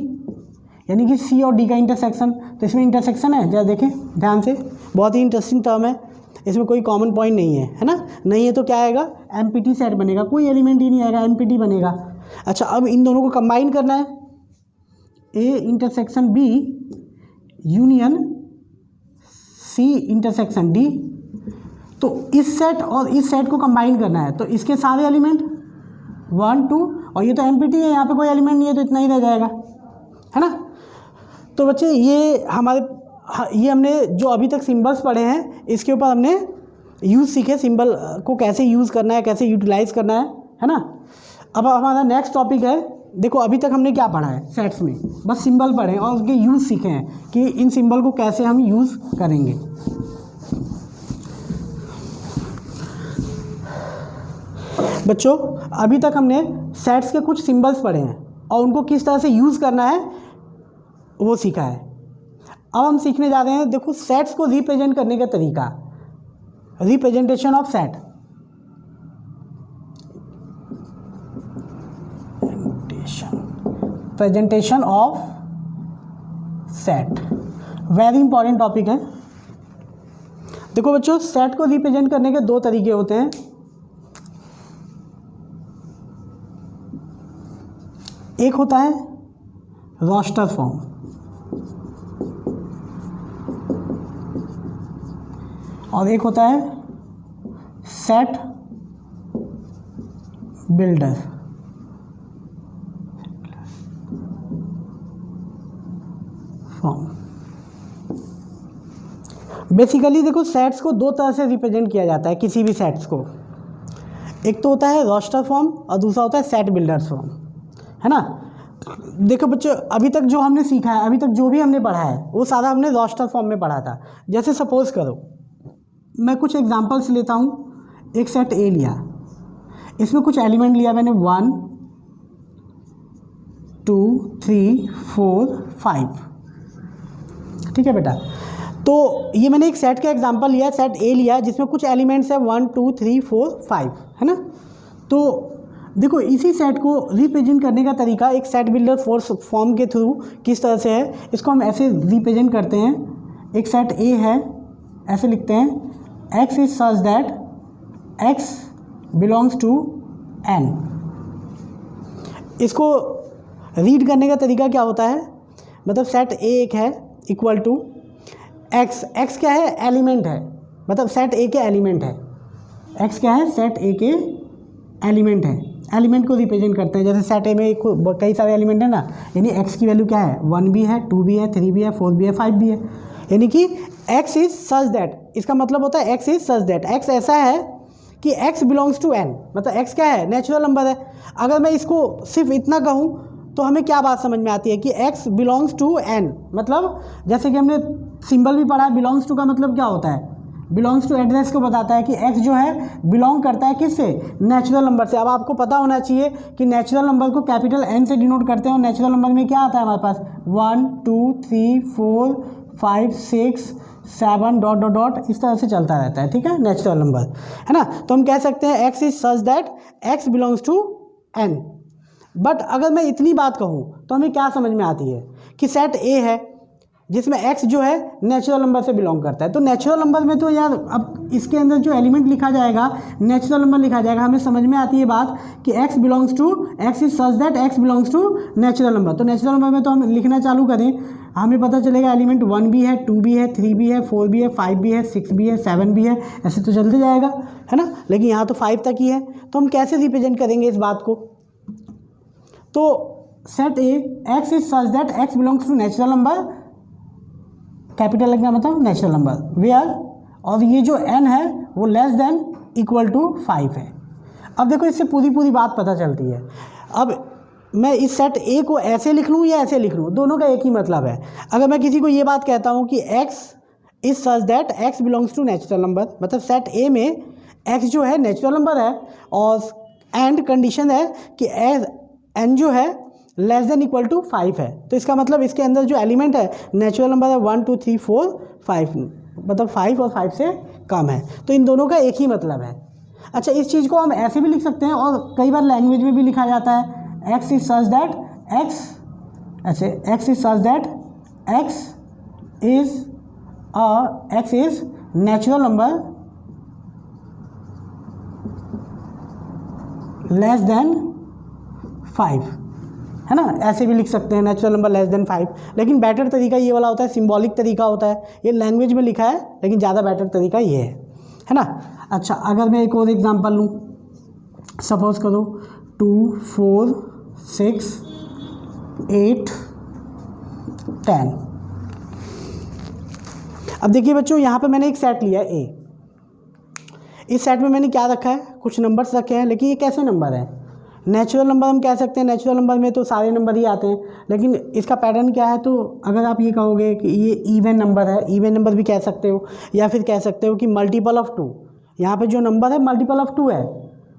यानी कि सी और डी का इंटरसेक्शन। तो इसमें इंटरसेक्शन है, जरा देखें ध्यान से, बहुत ही इंटरेस्टिंग टर्म है। इसमें कोई कॉमन पॉइंट नहीं है ना, नहीं है तो क्या आएगा, एमपीटी सेट बनेगा, कोई एलिमेंट ही नहीं आएगा, एमपीटी बनेगा। अच्छा, अब इन दोनों को कंबाइन करना है, A intersection B union C intersection D. तो इस सेट और इस सेट को कंबाइन करना है, तो इसके सारे एलिमेंट 1 2, और ये तो एमपीटी है, यहाँ पे कोई एलिमेंट नहीं है, तो इतना ही रह जाएगा, है ना। तो बच्चे ये हमने जो अभी तक सिंबल्स पढ़े हैं, इसके ऊपर हमने यूज़ सीखे, सिंबल को कैसे यूज़ करना है, कैसे यूटिलाइज़ करना है ना। अब हमारा नेक्स्ट टॉपिक है, देखो अभी तक हमने क्या पढ़ा है, सेट्स में बस सिंबल पढ़े और उसके यूज़ सीखे हैं कि इन सिंबल को कैसे हम यूज़ करेंगे। बच्चों अभी तक हमने सेट्स के कुछ सिंबल्स पढ़े हैं और उनको किस तरह से यूज़ करना है वो सीखा है। अब हम सीखने जा रहे हैं, देखो सेट्स को रिप्रेजेंट करने का तरीका, representation of set. Presentation of set very important topic है। देखो बच्चों, सेट को रिप्रेजेंट करने के 2 तरीके होते हैं। एक होता है रोस्टर फॉर्म, और एक होता है सेट बिल्डर। फॉर्म। बेसिकली देखो सेट्स को दो तरह से रिप्रेजेंट किया जाता है किसी भी सेट्स को। एक तो होता है रोस्टर फॉर्म और दूसरा होता है सेट बिल्डर्स फॉर्म, है ना। देखो बच्चों, अभी तक जो हमने सीखा है, अभी तक जो भी हमने पढ़ा है वो सारा हमने रोस्टर फॉर्म में पढ़ा था। जैसे सपोज करो मैं कुछ एग्जांपल्स लेता हूँ। एक सेट ए लिया, इसमें कुछ एलिमेंट लिया मैंने 1 2 3 4 5, ठीक है बेटा। तो ये मैंने एक सेट का एग्जांपल लिया, सेट ए लिया जिसमें कुछ एलिमेंट्स है 1 2 3 4 5, है ना। तो देखो इसी सेट को रिप्रेजेंट करने का तरीका एक सेट बिल्डर फॉर्म के थ्रू किस तरह से है, इसको हम ऐसे रिप्रेजेंट करते हैं। एक सेट ए है, ऐसे लिखते हैं x is such that x belongs to n। इसको रीड करने का तरीका क्या होता है, मतलब सेट ए एक है इक्वल टू x क्या है, एलिमेंट है, मतलब सेट ए के एलिमेंट है। x क्या है, सेट ए के एलिमेंट है। एलिमेंट को रिप्रेजेंट करते हैं, जैसे सेट ए में कई सारे एलिमेंट है ना, यानी x की वैल्यू क्या है, 1 भी है, 2 भी है, 3 भी है, 4 भी है, 5 भी है। यानी कि x इज सच दैट, इसका मतलब होता है x is such that, x ऐसा है कि x बिलोंग्स टू n, मतलब x क्या है, नेचुरल नंबर है। अगर मैं इसको सिर्फ इतना कहूँ तो हमें क्या बात समझ में आती है कि x बिलोंग्स टू n, मतलब जैसे कि हमने सिंबल भी पढ़ा है, बिलोंग्स टू का मतलब क्या होता है, बिलोंग्स टू एड्रेस को बताता है कि x जो है बिलोंग करता है किससे, नेचुरल नंबर से। अब आपको पता होना चाहिए कि नेचुरल नंबर को कैपिटल N से डिनोट करते हैं और नेचुरल नंबर में क्या आता है हमारे पास 1 2 3 4 5 6 7 डॉट डॉट डॉट, इस तरह से चलता रहता है, ठीक है, नेचुरल नंबर, है ना। तो हम कह सकते हैं x is such that x belongs to n। But अगर मैं इतनी बात कहूँ तो हमें क्या समझ में आती है कि सेट ए है जिसमें x जो है नेचुरल नंबर से बिलोंग करता है। तो नेचुरल नंबर में तो यार अब इसके अंदर जो एलिमेंट लिखा जाएगा नेचुरल नंबर लिखा जाएगा, हमें समझ में आती है बात कि x belongs to, x is such that x belongs to natural number. तो नेचुरल नंबर में तो हम लिखना चालू करें, हमें पता चलेगा एलिमेंट 1 भी है, 2 भी है, 3 भी है, 4 भी है, 5 भी है, 6 भी है, 7 भी है, ऐसे तो चलते जाएगा, है ना। लेकिन यहाँ तो 5 तक ही है, तो हम कैसे रिप्रेजेंट करेंगे इस बात को। तो set A x is such that x belongs to natural number, capital लगना मतलब नेचुरल नंबर, वेयर, और ये जो n है वो लेस देन इक्वल टू 5 है। अब देखो इससे पूरी बात पता चलती है। अब मैं इस सेट ए को ऐसे लिख लूँ या ऐसे लिख लूँ, दोनों का एक ही मतलब है। अगर मैं किसी को ये बात कहता हूँ कि x is such that x belongs to natural number, मतलब सेट ए में x जो है नेचुरल नंबर है और एंड कंडीशन है कि n जो है लेस देन इक्वल टू 5 है। तो इसका मतलब इसके अंदर जो एलिमेंट है नेचुरल नंबर है 1 2 3 4 5, मतलब 5 और 5 से कम है। तो इन दोनों का एक ही मतलब है। अच्छा, इस चीज़ को हम ऐसे भी लिख सकते हैं और कई बार लैंग्वेज में भी लिखा जाता है, x is such that x, ऐसे x is such that x is natural number less than 5, है ना। ऐसे भी लिख सकते हैं नेचुरल नंबर लेस देन 5, लेकिन बेटर तरीका ये वाला होता है, सिंबॉलिक तरीका होता है। ये लैंग्वेज में लिखा है लेकिन ज़्यादा बेटर तरीका ये है ना। अच्छा, अगर मैं एक और एग्जांपल लूँ, सपोज करो 2 4 6 8 10। अब देखिए बच्चों, यहाँ पे मैंने एक सेट लिया है ए। इस सेट में मैंने क्या रखा है, कुछ नंबर्स रखे हैं, लेकिन ये कैसे नंबर है, नेचुरल नंबर हम कह सकते हैं। नेचुरल नंबर में तो सारे नंबर ही आते हैं, लेकिन इसका पैटर्न क्या है, तो अगर आप ये कहोगे कि ये इवन नंबर है, इवन नंबर भी कह सकते हो, या फिर कह सकते हो कि मल्टीपल ऑफ 2। यहाँ पे जो नंबर है मल्टीपल ऑफ 2 है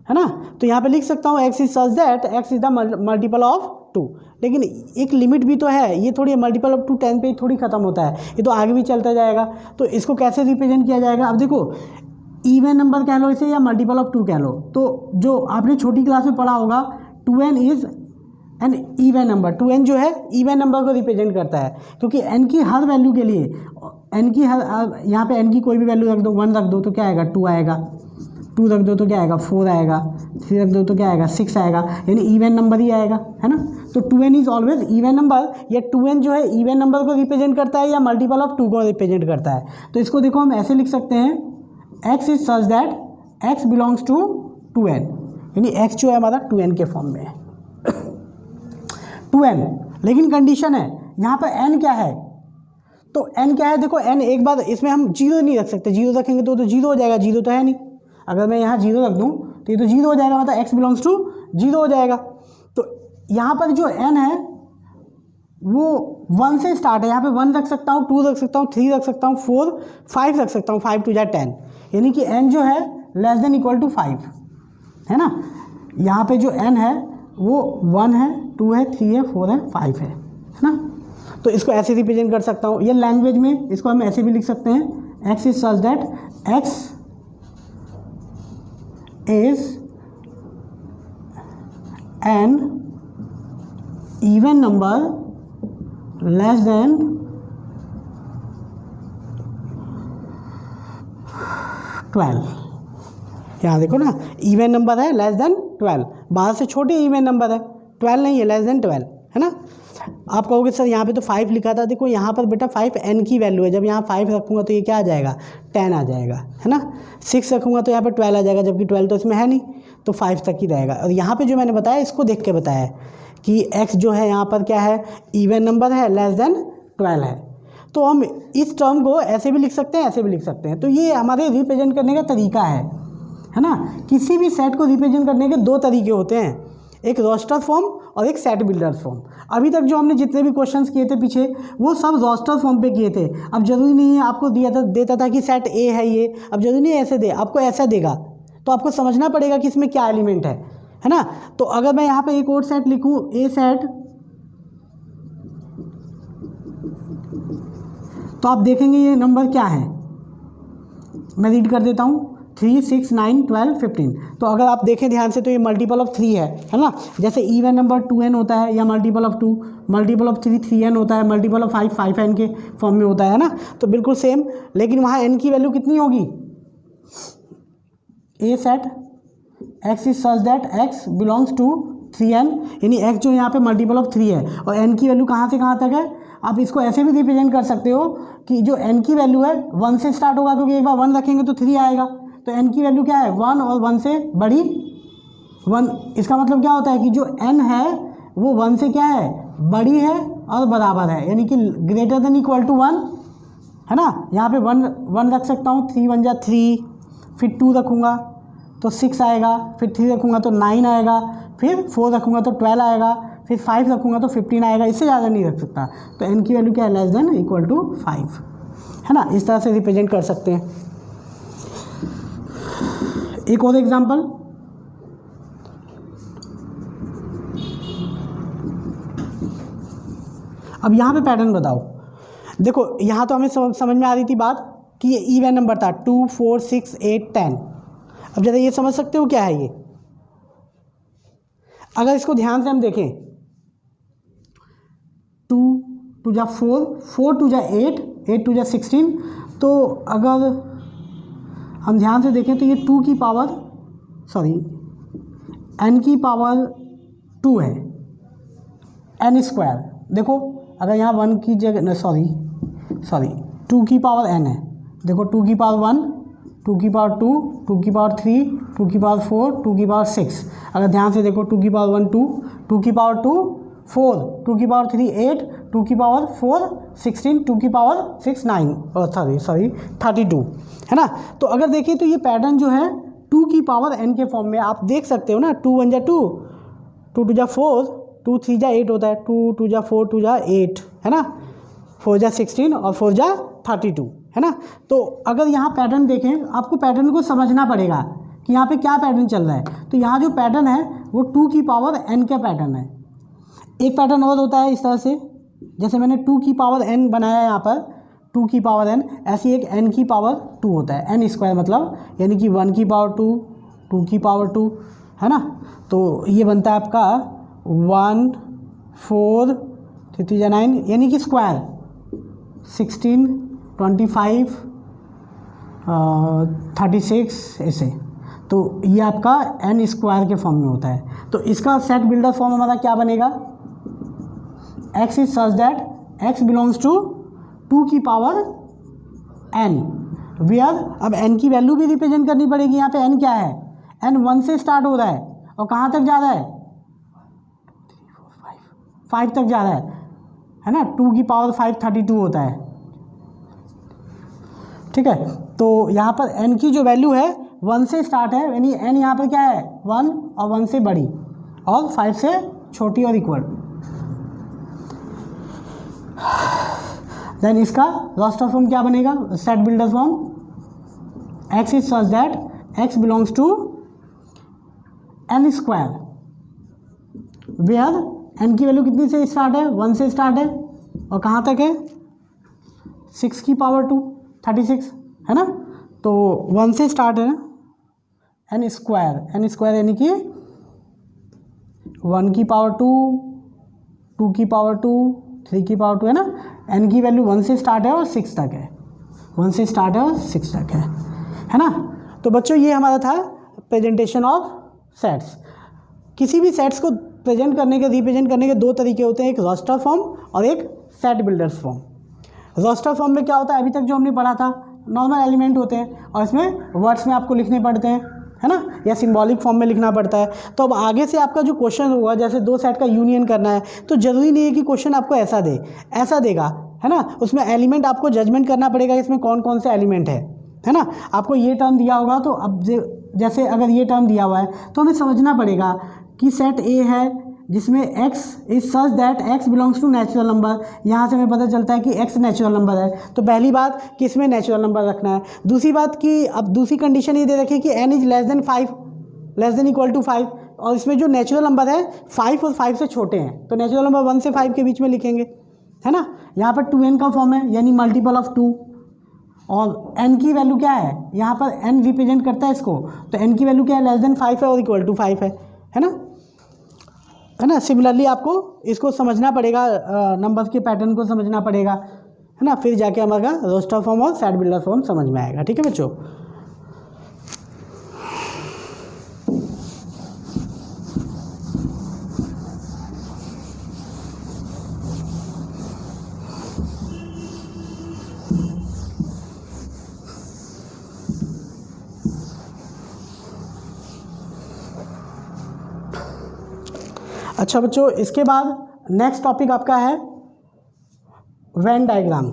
ना। तो यहाँ पे लिख सकता हूँ x is such that x is the multiple of 2। लेकिन एक लिमिट भी तो है, ये थोड़ी मल्टीपल ऑफ 2 10 पे थोड़ी ख़त्म होता है, ये तो आगे भी चलता जाएगा। तो इसको कैसे रिप्रेजेंट किया जाएगा, अब देखो इवन नंबर कह लो इसे या मल्टीपल ऑफ 2 कह लो। तो जो आपने छोटी क्लास में पढ़ा होगा 2n is an even number. 2n जो है इवन नंबर को रिप्रेजेंट करता है, क्योंकि n की हर वैल्यू के लिए, n की हर, यहाँ पे n की कोई भी वैल्यू रख दो, 1 रख दो तो क्या आएगा 2 आएगा, 2 रख दो तो क्या आएगा 4 आएगा, 3 रख दो तो क्या आएगा 6 आएगा, यानी इवन नंबर ही आएगा, है ना। तो 2n is always even number, या 2n जो है इवन नंबर को रिप्रेजेंट करता है या मल्टीपल ऑफ 2 को रिप्रेजेंट करता है। तो इसको देखो हम ऐसे लिख सकते हैं, x is such that x belongs to 2n, यानी x जो है हमारा 2n के फॉर्म में है 2n। लेकिन कंडीशन है यहाँ पर n क्या है, तो n क्या है, देखो n एक बार इसमें हम जीरो नहीं रख सकते, जीरो रखेंगे तो जीरो हो जाएगा, जीरो तो है नहीं। अगर मैं यहाँ जीरो रख दूँ तो ये तो जीरो हो जाएगा, मतलब x बिलोंग्स टू जीरो हो जाएगा। तो यहाँ पर जो n है वो 1 से स्टार्ट है, यहाँ पे 1 रख सकता हूँ, 2 रख सकता हूँ, 3 रख सकता हूँ, 4 5 रख सकता हूँ, 5 2 जा 10, यानी कि n जो है लेस देन इक्वल टू 5 है ना। यहाँ पे जो n है वो 1 है, 2 है, 3 है, 4 है, 5 है ना। तो इसको ऐसे रिप्रेजेंट कर सकता हूँ। ये लैंग्वेज में इसको हम ऐसे भी लिख सकते हैं, x is such that x is an even number less than 12। यहाँ देखो ना, इवन नंबर है लेस देन 12, बाहर से छोटे इवन नंबर है, 12 नहीं है, लेस देन 12 है ना। आप कहोगे सर यहाँ पे तो 5 लिखा था, देखो यहाँ पर बेटा 5 n की वैल्यू है, जब यहाँ 5 रखूँगा तो ये क्या आ जाएगा, 10 आ जाएगा है ना। 6 रखूँगा तो यहाँ पे 12 आ जाएगा, जबकि 12 तो इसमें है नहीं, तो 5 तक ही रहेगा। और यहाँ पे जो मैंने बताया इसको देख के बताया कि x जो है यहाँ पर क्या है, इवन नंबर है, लेस देन 12 है। तो हम इस टर्म को ऐसे भी लिख सकते हैं, ऐसे भी लिख सकते हैं। तो ये हमारे रिप्रेजेंट करने का तरीका है ना। किसी भी सेट को रिप्रेजेंट करने के दो तरीके होते हैं, एक रोस्टर फॉर्म और एक सेट बिल्डर फॉर्म। अभी तक जो हमने जितने भी क्वेश्चंस किए थे पीछे, वो सब रोस्टर फॉर्म पे किए थे। अब जरूरी नहीं है आपको देता था कि सेट ए है ये, अब जरूरी नहीं है ऐसे दे, आपको ऐसा देगा, तो आपको समझना पड़ेगा कि इसमें क्या एलिमेंट है ना। तो अगर मैं यहाँ पे एक और सेट लिखूँ, ए सेट, तो आप देखेंगे ये नंबर क्या है, मैं रीड कर देता हूँ, 3 6 9 12 15। तो अगर आप देखें ध्यान से तो ये मल्टीपल ऑफ 3 है ना। जैसे इवन नंबर 2n होता है, या multiple of 2, multiple of 3 3n होता है, मल्टीपल ऑफ 5 5n के फॉर्म में होता है ना। तो बिल्कुल सेम, लेकिन वहाँ n की वैल्यू कितनी होगी, A set x is such that x belongs to 3n, यानी x जो यहाँ पे मल्टीपल ऑफ 3 है, और n की वैल्यू कहाँ से कहाँ तक है। आप इसको ऐसे भी रिप्रेजेंट कर सकते हो कि जो n की वैल्यू है 1 से स्टार्ट होगा, क्योंकि एक बार 1 रखेंगे तो 3 आएगा, तो n की वैल्यू क्या है 1, और 1 से बड़ी 1। इसका मतलब क्या होता है कि जो n है वो 1 से क्या है, बड़ी है और बराबर है, यानी कि ग्रेटर देन इक्वल टू 1 है ना। यहाँ पे 1 रख सकता हूँ, 3 1 जा 3, फिर 2 रखूँगा तो 6 आएगा, फिर 3 रखूँगा तो 9 आएगा, फिर 4 रखूँगा तो 12 आएगा, फिर 5 रखूँगा तो 15 आएगा, इससे ज़्यादा नहीं रख सकता। तो n की वैल्यू क्या है, लेस देन इक्वल टू 5 है ना। इस तरह से रिप्रेजेंट कर सकते हैं। एक और एग्जांपल, अब यहाँ पे पैटर्न बताओ। देखो यहाँ तो हमें समझ में आ रही थी बात कि ये इवन नंबर था, 2 4 6 8 10। अब ज़रा ये समझ सकते हो क्या है ये, अगर इसको ध्यान से हम देखें, 2 2 जा 4, 4 2 जा 8, 8 2 जा 16। तो अगर हम ध्यान से देखें तो ये 2 की पावर n की पावर 2 है, n स्क्वायर। देखो अगर यहाँ 1 की जगह सॉरी 2 की पावर n है, देखो 2 की पावर 1, 2 की पावर 2, 2 की पावर 3, 2 की पावर 4, 2 की पावर 6। अगर ध्यान से देखो 2 की पावर 1 2, 2 की पावर 2 4, 2 की पावर 3 8, 2 की पावर 4 16, 2 की पावर 6 9, और सॉरी 32 है ना। तो अगर देखिए तो ये पैटर्न जो है 2 की पावर n के फॉर्म में आप देख सकते हो ना। 2 1 जा 2, 2 2 जा 4, 2 3 जा 8 होता है, 2 2 जा 4 2 जा 8 है ना, 4 जा 16 और 4 जा 32 है ना। तो अगर यहाँ पैटर्न देखें, आपको पैटर्न को समझना पड़ेगा कि यहाँ पे क्या पैटर्न चल रहा है। तो यहाँ जो पैटर्न है वो 2 की पावर n का पैटर्न है। एक पैटर्न और होता है इस तरह से, जैसे मैंने 2 की पावर n बनाया है यहाँ पर, 2 की पावर n, ऐसी एक n की पावर 2 होता है, n स्क्वायर मतलब, यानी कि 1 की पावर 2, 2 की पावर 2 है ना। तो ये बनता है आपका 1 4 3 जा 9, यानी कि स्क्वायर 16 25 36 ऐसे। तो ये आपका n स्क्वायर के फॉर्म में होता है। तो इसका सेट बिल्डर फॉर्म हमारा क्या बनेगा, x is such that x belongs to 2 की पावर n, वेयर अब n की वैल्यू भी रिप्रेजेंट करनी पड़ेगी। यहाँ पे n क्या है, n 1 से स्टार्ट हो रहा है और कहाँ तक जा रहा है, 5 तक जा रहा है ना। 2 की पावर 5 32 होता है, ठीक है। तो यहाँ पर n की जो वैल्यू है 1 से स्टार्ट है, यानी n यहाँ पर क्या है 1 और 1 से बड़ी और 5 से छोटी और इक्वल। देन इसका रोस्टर फॉर्म क्या बनेगा, set builder form, x is such that x belongs to n square, where n की वैल्यू कितनी से स्टार्ट है, 1 से स्टार्ट है और कहाँ तक है 6 की पावर 2 36 है ना। तो 1 से स्टार्ट है n स्क्वायर यानी कि 1 की पावर 2, 2 की पावर 2, 3 की पावर 2 है ना। n की वैल्यू 1 से स्टार्ट है और 6 तक है, 1 से स्टार्ट है और 6 तक है ना। तो बच्चों ये हमारा था प्रेजेंटेशन ऑफ सेट्स। किसी भी सेट्स को प्रेजेंट करने के रिप्रेजेंट करने के दो तरीके होते हैं, एक रोस्टर फॉर्म और एक set builders form. Roster form में क्या होता है, अभी तक जो हमने पढ़ा था नॉर्मल एलिमेंट होते हैं और इसमें वर्ड्स में आपको लिखने पड़ते हैं, है ना, या सिंबॉलिक फॉर्म में लिखना पड़ता है। तो अब आगे से आपका जो क्वेश्चन होगा, जैसे दो सेट का यूनियन करना है, तो ज़रूरी नहीं है कि क्वेश्चन आपको ऐसा देगा, है ना। उसमें एलिमेंट आपको जजमेंट करना पड़ेगा, इसमें कौन कौन से एलिमेंट है ना। आपको ये टर्म दिया होगा, तो अब जैसे अगर ये टर्म दिया हुआ है तो हमें समझना पड़ेगा कि सेट ए है जिसमें x is such that x belongs to natural number. यहाँ से हमें पता चलता है कि x नेचुरल नंबर है, तो पहली बात कि इसमें नेचुरल नंबर रखना है। दूसरी बात कि अब दूसरी कंडीशन ये दे रखी है कि n is less than 5, less than equal to 5, और इसमें जो नेचुरल नंबर है 5 और 5 से छोटे हैं, तो नेचुरल नंबर 1 से 5 के बीच में लिखेंगे, है ना। यहाँ पर 2n का फॉर्म है, यानी मल्टीपल ऑफ 2, और n की वैल्यू क्या है, यहाँ पर n रिप्रेजेंट करता है इसको, तो n की वैल्यू क्या है, लेस देन 5 है और इक्वल टू 5 है ना। सिमिलरली आपको इसको समझना पड़ेगा, नंबर्स के पैटर्न को समझना पड़ेगा, है ना, फिर जाके हमारा रोस्टर फॉर्म और सेट बिल्डर फॉर्म समझ में आएगा। ठीक है बच्चों। अच्छा बच्चों, इसके बाद नेक्स्ट टॉपिक आपका है वेन डायग्राम।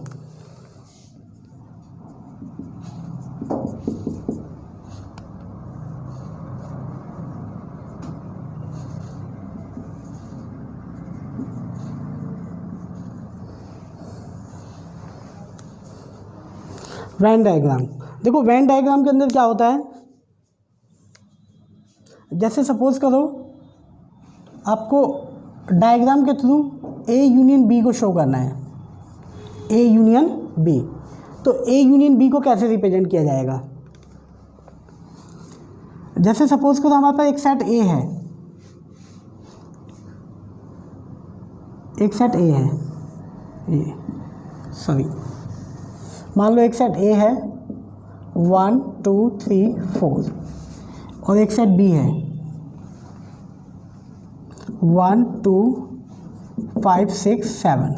वेन डायग्राम, देखो वेन डायग्राम के अंदर क्या होता है, जैसे सपोज करो आपको डायग्राम के थ्रू A यूनियन B को शो करना है, A यूनियन B, तो A यूनियन B को कैसे रिप्रेजेंट किया जाएगा। जैसे सपोज करो हमारे पास एक सेट A है, एक सेट A है, मान लो एक सेट A है 1 2 3 4 और एक सेट B है 1 2 5 6 7।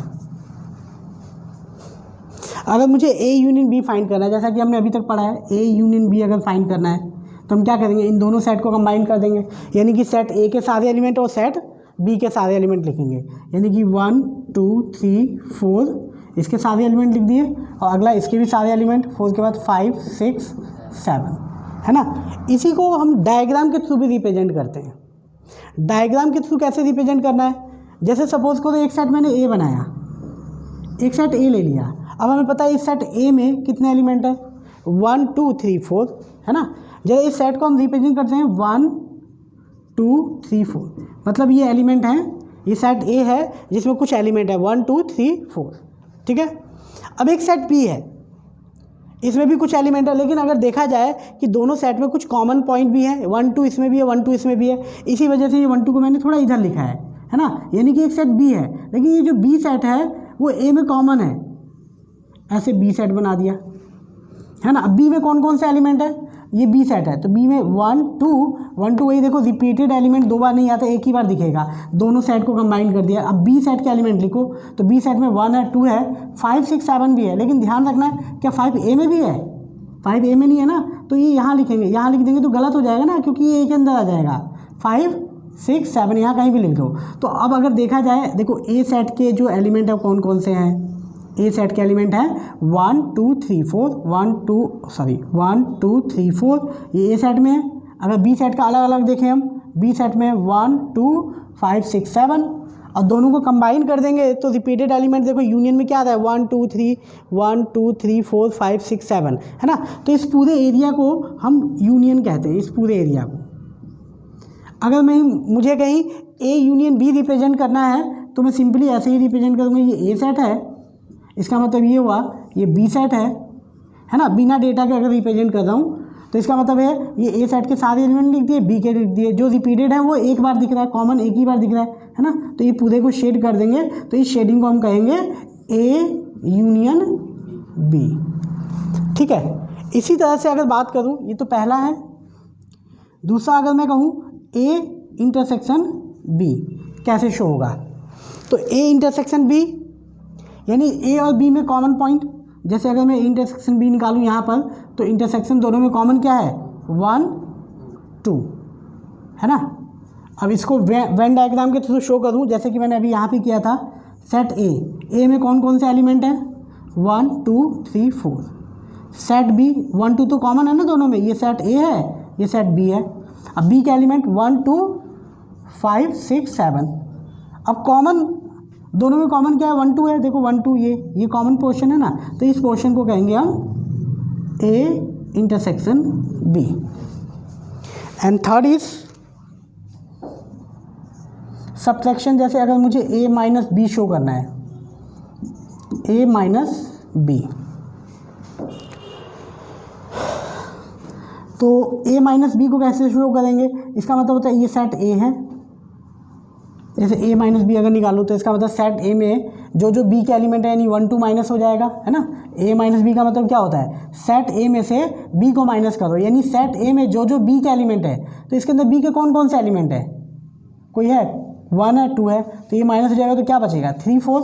अगर मुझे A यूनियन B फाइंड करना है, जैसा कि हमने अभी तक पढ़ा है, A यूनियन B अगर फाइंड करना है तो हम क्या करेंगे, इन दोनों सेट को कंबाइन कर देंगे, यानी कि सेट A के सारे एलिमेंट और सेट B के सारे एलिमेंट लिखेंगे, यानी कि 1 2 3 4 इसके सारे एलिमेंट लिख दिए और अगला इसके भी सारे एलिमेंट, 4 के बाद 5 6 7, है ना। इसी को हम डायग्राम के थ्रू भी रिप्रेजेंट करते हैं। डायग्राम के थ्रू कैसे रिप्रेजेंट करना है, जैसे सपोज करो एक सेट मैंने A बनाया, एक सेट A ले लिया, अब हमें पता है इस सेट A में कितने एलिमेंट है 1 2 3 4, है ना। जब इस सेट को हम रिप्रेजेंट करते हैं 1 2 3 4, मतलब ये एलिमेंट हैं, ये सेट A है जिसमें कुछ एलिमेंट है 1 2 3 4, ठीक है। अब एक सेट B है, इसमें भी कुछ एलिमेंट है, लेकिन अगर देखा जाए कि दोनों सेट में कुछ कॉमन पॉइंट भी है, 1 2 इसमें भी है 1 2 इसमें भी है, इसी वजह से ये 1 2 को मैंने थोड़ा इधर लिखा है ना, यानी कि एक सेट B है, लेकिन ये जो B सेट है वो A में कॉमन है, ऐसे B सेट बना दिया, है ना। अब B में कौन कौन से एलिमेंट है, ये B सेट है, तो B में 1 2 वही देखो रिपीटेड एलिमेंट दो बार नहीं आता, एक ही बार दिखेगा, दोनों सेट को कंबाइन कर दिया। अब B सेट के एलिमेंट लिखो, तो B सेट में 1 है 2 है 5 6 7 भी है, लेकिन ध्यान रखना है क्या 5 A में भी है, 5 A में नहीं है ना, तो ये यहाँ लिखेंगे, यहाँ लिख देंगे तो गलत हो जाएगा ना, क्योंकि ये A के अंदर आ जाएगा, 5 6 7 यहाँ कहीं भी लिख दो। तो अब अगर देखा जाए, देखो A सेट के जो एलिमेंट है कौन कौन से हैं, ए सेट के एलिमेंट हैं 1 2 3 4 1 2 3 4, ये ए सेट में है। अगर बी सेट का अलग अलग देखें हम, बी सेट में 1 2 5 6 7, और दोनों को कंबाइन कर देंगे तो रिपीटेड एलिमेंट देखो यूनियन में क्या आता है 1 2 3 4 5 6 7, है ना। तो इस पूरे एरिया को हम यूनियन कहते हैं, इस पूरे एरिया को। अगर मुझे कहीं ए यूनियन बी रिप्रेजेंट करना है तो मैं सिंपली ऐसे ही रिप्रेजेंट करूँगा, ये ए सेट है, इसका मतलब ये हुआ ये बी सेट है ना। बिना डेटा के अगर रिप्रेजेंट कर रहा हूँ तो इसका मतलब है ये ए सेट के सारे एलिमेंट लिख दिए, बी के लिख दिए, जो रिपीटेड है वो एक बार दिख रहा है, कॉमन एक ही बार दिख रहा है ना। तो ये पूरे को शेड कर देंगे, तो इस शेडिंग को हम कहेंगे ए यूनियन बी, ठीक है। इसी तरह से अगर बात करूँ, ये तो पहला है। दूसरा अगर मैं कहूँ ए इंटरसेक्शन बी कैसे शो होगा, तो ए इंटरसेक्शन बी यानी ए और बी में कॉमन पॉइंट, जैसे अगर मैं इंटरसेक्शन बी निकालूँ यहाँ पर, तो इंटरसेक्शन दोनों में कॉमन क्या है 1 2, है ना। अब इसको वेन डायग्राम के थ्रू शो करूँ, जैसे कि मैंने अभी यहाँ पे किया था। सेट ए में कौन कौन से एलिमेंट हैं 1 2 3 4। सेट बी 1 2 तो कॉमन है ना दोनों में, ये सेट ए है, ये सेट बी है। अब बी के एलिमेंट 1 2 5 6 7। अब कॉमन दोनों में कॉमन क्या है 1 2 है, देखो 1 2 ये कॉमन पोर्शन है ना, तो इस पोर्शन को कहेंगे हम A intersection B. And third is subtraction, जैसे अगर मुझे ए माइनस बी शो करना है, ए माइनस बी, तो ए माइनस बी को कैसे शो करेंगे, इसका मतलब होता है ये सेट ए है, जैसे ए माइनस बी अगर निकालूँ तो इसका मतलब सेट ए में जो जो बी के एलिमेंट है यानी 1 2 माइनस हो जाएगा, है ना। ए माइनस बी का मतलब क्या होता है, सेट ए में से बी को माइनस करो, यानी सेट ए में जो जो बी के एलिमेंट है, तो इसके अंदर बी के कौन कौन से एलिमेंट है, कोई है 1 है 2 है, तो ये माइनस हो जाएगा, तो क्या बचेगा 3 4।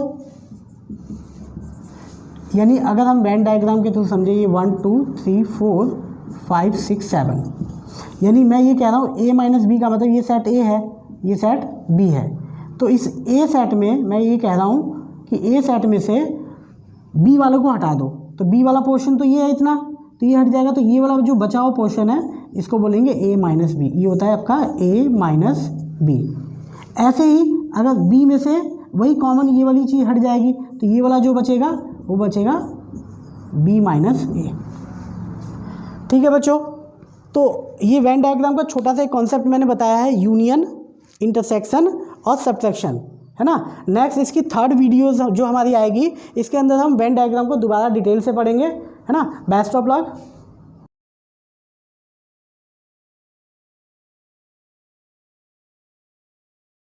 यानी अगर हम वेन डायग्राम के थ्रू समझे, ये 1 2 3 4 5 6 7, यानी मैं ये कह रहा हूँ ए माइनस बी का मतलब ये सेट ए है, ये सेट बी है। तो इस ए सेट में मैं ये कह रहा हूँ कि ए सेट में से बी वालों को हटा दो, तो बी वाला पोर्शन तो ये है इतना, तो ये हट जाएगा, तो ये वाला जो बचा हुआ पोर्शन है इसको बोलेंगे ए माइनस बी, ये होता है आपका ए माइनस बी। ऐसे ही अगर बी में से वही कॉमन ये वाली चीज़ हट जाएगी, तो ये वाला जो बचेगा वो बचेगा बी माइनस ए, ठीक है बच्चों। तो ये वेन डायग्राम का छोटा सा एक कॉन्सेप्ट मैंने बताया है, यूनियन, इंटरसेक्शन और सब्ट्रैक्शन, है ना। नेक्स्ट इसकी थर्ड वीडियोस जो हमारी आएगी, इसके अंदर हम वेन डायग्राम को दोबारा डिटेल से पढ़ेंगे, है ना। Best of luck.